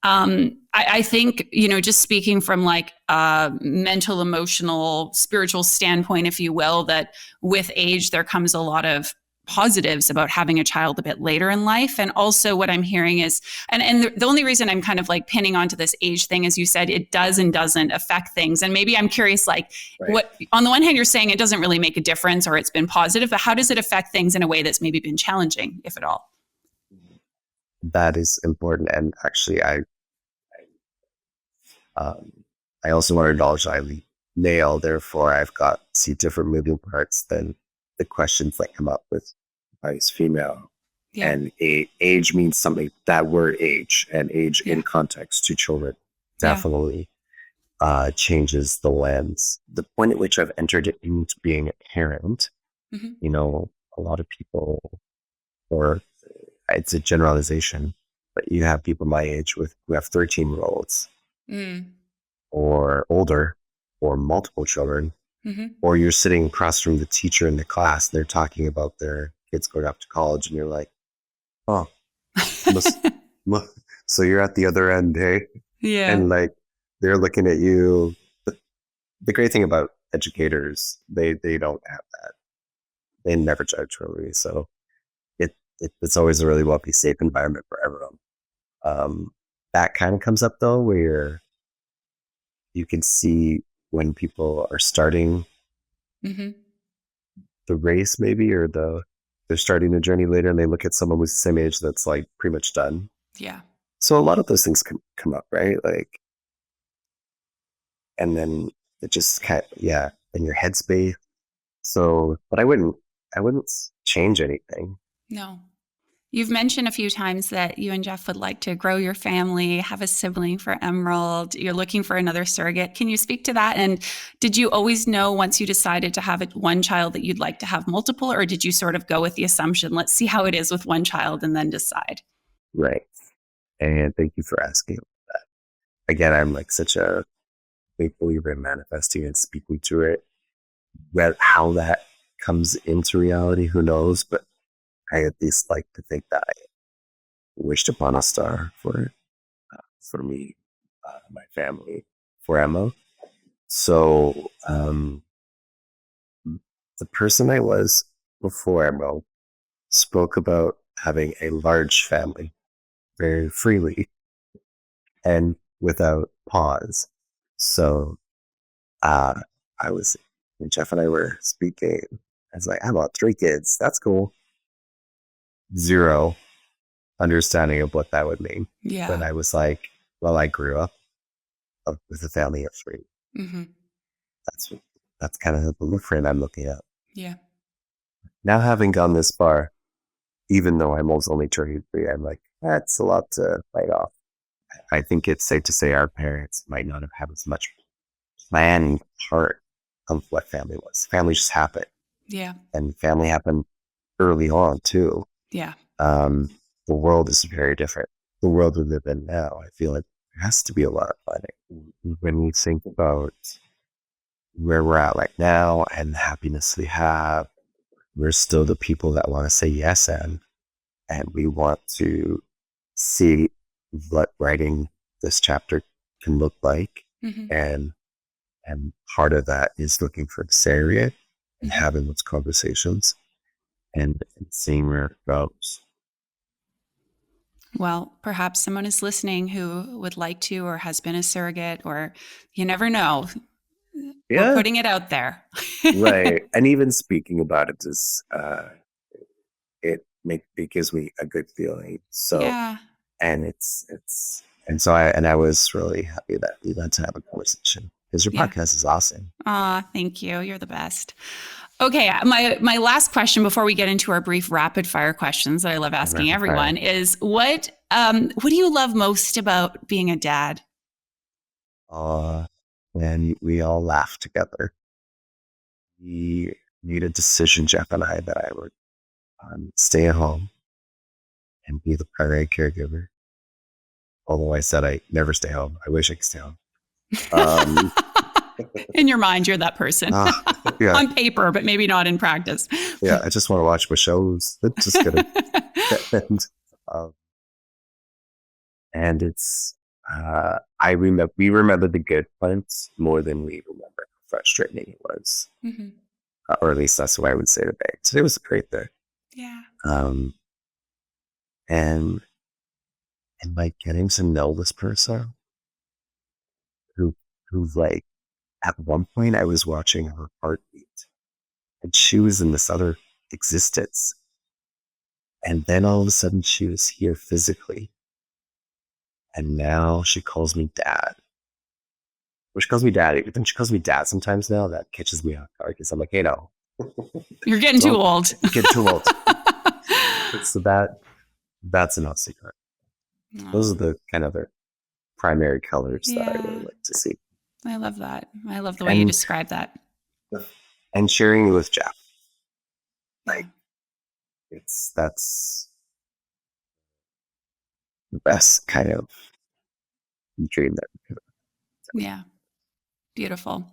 [SPEAKER 2] I think, just speaking from like a mental, emotional, spiritual standpoint, if you will, that with age, there comes a lot of positives about having a child a bit later in life. And also what I'm hearing is, and the only reason I'm kind of like pinning onto this age thing, as you said, it does and doesn't affect things. And maybe I'm curious, like
[SPEAKER 1] Right.
[SPEAKER 2] what, on the one hand, you're saying it doesn't really make a difference or it's been positive, but how does it affect things in a way that's maybe been challenging, if at all?
[SPEAKER 1] That is important. And actually, um, I also want to acknowledge I nail. Therefore, I've got see different moving parts than the questions that come up with is female.
[SPEAKER 2] Yeah.
[SPEAKER 1] And age means something. That word age and age
[SPEAKER 2] Yeah.
[SPEAKER 1] in context to children
[SPEAKER 2] Yeah.
[SPEAKER 1] definitely changes the lens. The point at which I've entered into being a parent,
[SPEAKER 2] Mm-hmm.
[SPEAKER 1] a lot of people, or it's a generalization, but you have people my age who have 13-year-olds
[SPEAKER 2] Mm.
[SPEAKER 1] or older or multiple children,
[SPEAKER 2] Mm-hmm.
[SPEAKER 1] or you're sitting across from the teacher in the class, they're talking about their kids going off to college, and you're like, oh, must, so you're at the other end, hey?
[SPEAKER 2] Yeah.
[SPEAKER 1] And like they're looking at you. The great thing about educators, they don't have that. They never judge really, so it's always a really welcome, safe environment for everyone. That kind of comes up though, where you can see when people are starting
[SPEAKER 2] Mm-hmm.
[SPEAKER 1] the race, maybe, or they're starting the journey later, and they look at someone with the same age that's like pretty much done.
[SPEAKER 2] Yeah.
[SPEAKER 1] So a lot of those things come up, right? Like, and then it just kind of, yeah, in your headspace. So, but I wouldn't change anything.
[SPEAKER 2] No. You've mentioned a few times that you and Jeff would like to grow your family, have a sibling for Emerald. You're looking for another surrogate. Can you speak to that? And did you always know once you decided to have one child that you'd like to have multiple, or did you sort of go with the assumption, let's see how it is with one child and then decide?
[SPEAKER 1] Right. And thank you for asking that. Again, I'm like such a big believer in manifesting and speaking to it. Well, how that comes into reality, who knows? But I at least like to think that I wished upon a star for me, my family, for Emma. So the person I was before Emma spoke about having a large family very freely and without pause. So uh, I was, when Jeff and I were speaking, I was like, I want 3 kids. That's cool. Zero understanding of what that would mean. But
[SPEAKER 2] Yeah.
[SPEAKER 1] I was like, well, I grew up with a family of 3.
[SPEAKER 2] Mm-hmm.
[SPEAKER 1] That's that's kind of the blueprint I'm looking at.
[SPEAKER 2] Yeah.
[SPEAKER 1] Now, having gone this far, even though I'm also only 33, I'm like, that's a lot to fight off. I think it's safe to say our parents might not have had as much planning part of what family was. Family just happened,
[SPEAKER 2] Yeah.
[SPEAKER 1] and family happened early on too.
[SPEAKER 2] Yeah.
[SPEAKER 1] The world is very different. The world we live in now, I feel like there has to be a lot of planning. When we think about where we're at right now and the happiness we have, we're still the people that want to say yes, and we want to see what writing this chapter can look like.
[SPEAKER 2] Mm-hmm.
[SPEAKER 1] And part of that is looking for the surrogate and
[SPEAKER 2] Mm-hmm.
[SPEAKER 1] having those conversations and seeing where it goes.
[SPEAKER 2] Well, perhaps someone is listening who would like to or has been a surrogate, or you never know. We're
[SPEAKER 1] Yeah.
[SPEAKER 2] putting it out there.
[SPEAKER 1] Right. And even speaking about it is it gives me a good feeling. So
[SPEAKER 2] Yeah.
[SPEAKER 1] and I was really happy that we got to have a conversation because your
[SPEAKER 2] Yeah.
[SPEAKER 1] podcast is awesome.
[SPEAKER 2] Aw, thank you. You're the best. Okay, my last question before we get into our brief rapid fire questions that I love asking
[SPEAKER 1] Rapid fire.
[SPEAKER 2] everyone is what do you love most about being a dad?
[SPEAKER 1] And we all laughed together. We made a decision, Jeff and I, that I would stay at home and be the primary caregiver. Although I said I never stay home. I wish I could stay home. Um,
[SPEAKER 2] In your mind, you're that person.
[SPEAKER 1] yeah,
[SPEAKER 2] On paper, but maybe not in practice.
[SPEAKER 1] yeah. I just want to watch my shows. Just kidding. and, um, and it's we remember the good parts more than we remember how frustrating it was.
[SPEAKER 2] Mm-hmm.
[SPEAKER 1] Or at least that's what I would say today. Today was a great day.
[SPEAKER 2] Yeah.
[SPEAKER 1] Um, and like getting to know this person who like at one point I was watching her heartbeat and she was in this other existence. And then all of a sudden she was here physically. And now she calls me dad. Well, she calls me daddy, but then she calls me dad sometimes now. That catches me off guard because I'm like, hey, no.
[SPEAKER 2] You're getting too old.
[SPEAKER 1] Get too old. So that's an secret. Those are the kind of the primary colors that I really
[SPEAKER 2] Yeah.
[SPEAKER 1] like to see.
[SPEAKER 2] I love that. I love the way you describe that.
[SPEAKER 1] And sharing it with Jeff.
[SPEAKER 2] Yeah.
[SPEAKER 1] Like that's the best kind of dream that we could.
[SPEAKER 2] Yeah. Beautiful.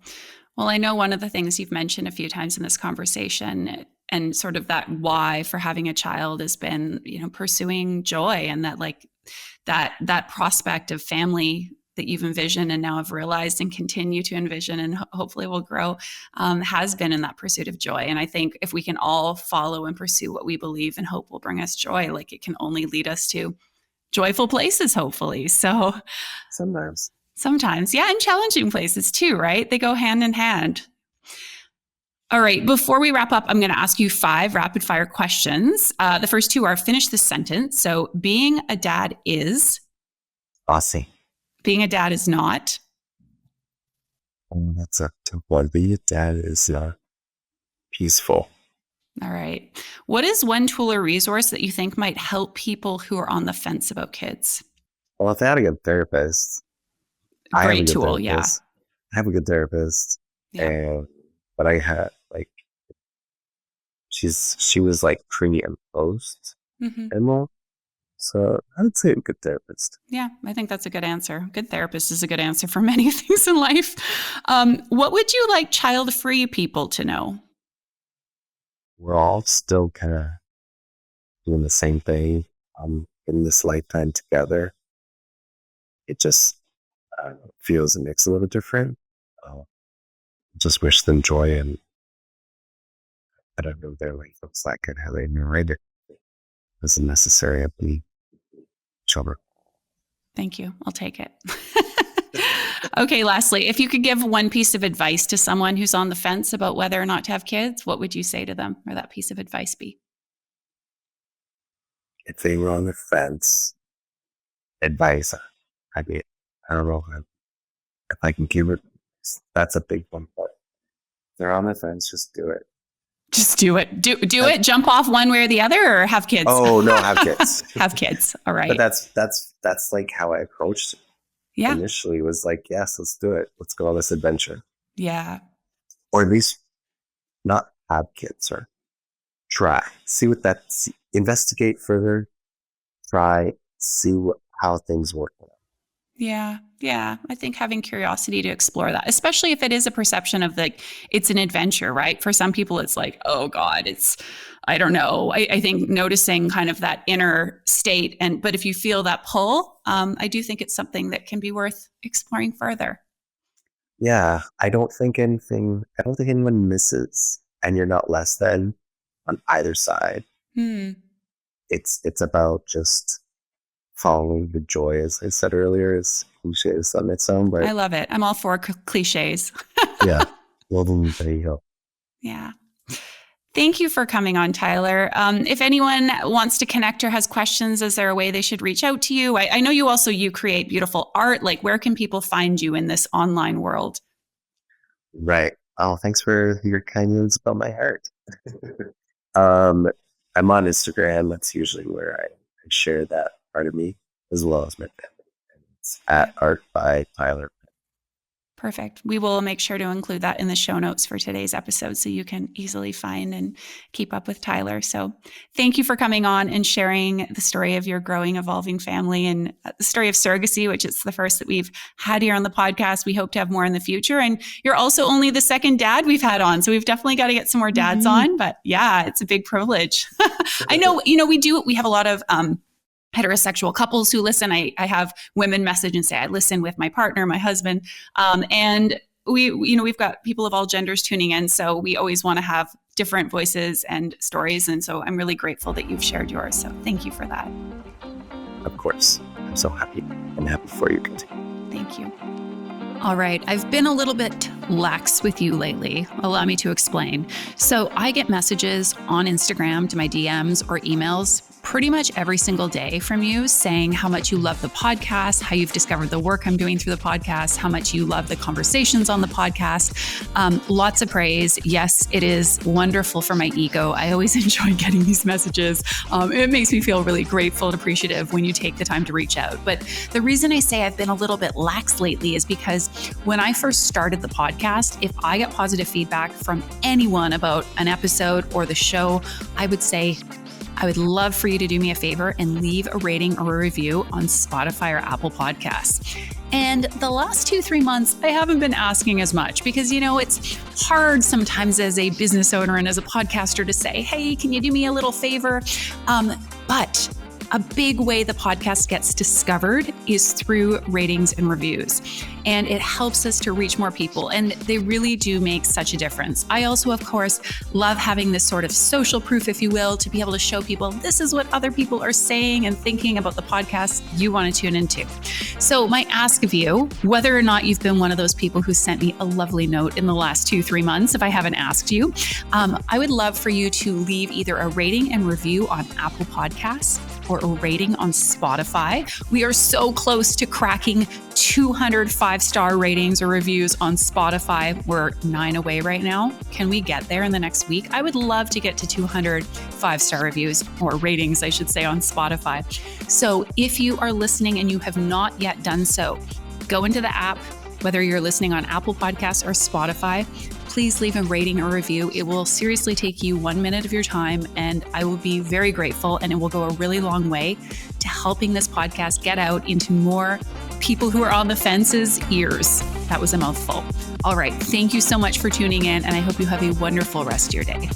[SPEAKER 2] Well, I know one of the things you've mentioned a few times in this conversation and sort of that why for having a child has been, pursuing joy, and that like that prospect of family that you've envisioned and now have realized and continue to envision and hopefully will grow, has been in that pursuit of joy. And I think if we can all follow and pursue what we believe and hope will bring us joy, like it can only lead us to joyful places, hopefully. So
[SPEAKER 1] Sometimes.
[SPEAKER 2] yeah, and challenging places too, right? They go hand in hand. All right. Before we wrap up, I'm going to ask you 5 rapid fire questions. The first 2 are finish the sentence. So being a dad is.
[SPEAKER 1] Bossy.
[SPEAKER 2] Being a dad is not.
[SPEAKER 1] Oh, that's a tough one. Being a dad is peaceful.
[SPEAKER 2] All right. What is one tool or resource that you think might help people who are on the fence about kids?
[SPEAKER 1] Well, if I had a good therapist, I have a
[SPEAKER 2] Great
[SPEAKER 1] good
[SPEAKER 2] tool.
[SPEAKER 1] therapist. I have a good therapist.
[SPEAKER 2] Yeah.
[SPEAKER 1] But I had like, she was like pre-imposed
[SPEAKER 2] Mm-hmm.
[SPEAKER 1] and all. So I would say a good therapist.
[SPEAKER 2] Yeah, I think that's a good answer. Good therapist is a good answer for many things in life. What would you like child-free people to know?
[SPEAKER 1] We're all still kind of doing the same thing in this lifetime together. It just feels and makes a little different. Just wish them joy, and I don't know their life looks like and how they narrate it isn't necessary of the children.
[SPEAKER 2] Thank you. I'll take it. Okay, lastly, if you could give one piece of advice to someone who's on the fence about whether or not to have kids, what would you say to them, or that piece of advice be?
[SPEAKER 1] If they were on the fence, advice, I mean, I don't know if I can give it. That's a big one, but if they're on the fence, just do it.
[SPEAKER 2] Just do it. Do it. Jump off one way or the other, or have kids.
[SPEAKER 1] Oh no, have kids.
[SPEAKER 2] Have kids. All right.
[SPEAKER 1] But that's like how I approached it.
[SPEAKER 2] Yeah.
[SPEAKER 1] Initially was like, yes, let's do it. Let's go on this adventure.
[SPEAKER 2] Yeah.
[SPEAKER 1] Or at least not have kids, or try. See what investigate further, try, see how things work.
[SPEAKER 2] Yeah. Yeah. I think having curiosity to explore that, especially if it is a perception of like, it's an adventure, right? For some people, it's like, oh God, I don't know. I think noticing kind of that inner state. But if you feel that pull, I do think it's something that can be worth exploring further.
[SPEAKER 1] Yeah. I don't think anyone misses, and you're not less than on either side. It's about just following the joy, as I said earlier, as cliche as that might sound, but
[SPEAKER 2] I love it. I'm all for cliches.
[SPEAKER 1] yeah. Well, then there you go.
[SPEAKER 2] Yeah. Thank you for coming on, Tyler. If anyone wants to connect or has questions, is there a way they should reach out to you? I know you create beautiful art. Like, where can people find you in this online world?
[SPEAKER 1] Right. Oh, thanks for your kind words about my art. I'm on Instagram. That's usually where I share that part of me, as well as my family. It's at Art by Tyler.
[SPEAKER 2] Perfect. We will make sure to include that in the show notes for today's episode so you can easily find and keep up with Tyler. So thank you for coming on and sharing the story of your growing, evolving family, and the story of surrogacy, which is the first that we've had here on the podcast. We hope to have more in the future. And you're also only the second dad we've had on. So we've definitely got to get some more dads on. But yeah, it's a big privilege. I know, we have a lot of heterosexual couples who listen. I have women message and say, I listen with my partner, my husband. And we've got people of all genders tuning in. So we always want to have different voices and stories. And so I'm really grateful that you've shared yours. So thank you for that.
[SPEAKER 1] Of course. I'm so happy for you.
[SPEAKER 2] Thank you. All right. I've been a little bit lax with you lately. Allow me to explain. So I get messages on Instagram to my DMs or emails pretty much every single day from you saying how much you love the podcast, how you've discovered the work I'm doing through the podcast, how much you love the conversations on the podcast. Lots of praise. Yes, it is wonderful for my ego. I always enjoy getting these messages. It makes me feel really grateful and appreciative when you take the time to reach out. But the reason I say I've been a little bit lax lately is because when I first started the podcast, if I get positive feedback from anyone about an episode or the show, I would say, I would love for you to do me a favor and leave a rating or a review on Spotify or Apple Podcasts. And the last 2-3 months, I haven't been asking as much because, it's hard sometimes as a business owner and as a podcaster to say, hey, can you do me a little favor? But a big way the podcast gets discovered is through ratings and reviews. And it helps us to reach more people. And they really do make such a difference. I also, of course, love having this sort of social proof, if you will, to be able to show people this is what other people are saying and thinking about the podcast you want to tune into. So my ask of you, whether or not you've been one of those people who sent me a lovely note in the last 2-3 months, if I haven't asked you, I would love for you to leave either a rating and review on Apple Podcasts or a rating on Spotify. We are so close to cracking 200 5-star ratings or reviews on Spotify. We're 9 away right now. Can we get there in the next week? I would love to get to 200 5-star reviews or ratings, I should say, on Spotify. So if you are listening and you have not yet done so, go into the app, whether you're listening on Apple Podcasts or Spotify, please leave a rating or review. It will seriously take you 1 minute of your time, and I will be very grateful, and it will go a really long way to helping this podcast get out into more people who are on the fence's ears. That was a mouthful. All right. Thank you so much for tuning in, and I hope you have a wonderful rest of your day.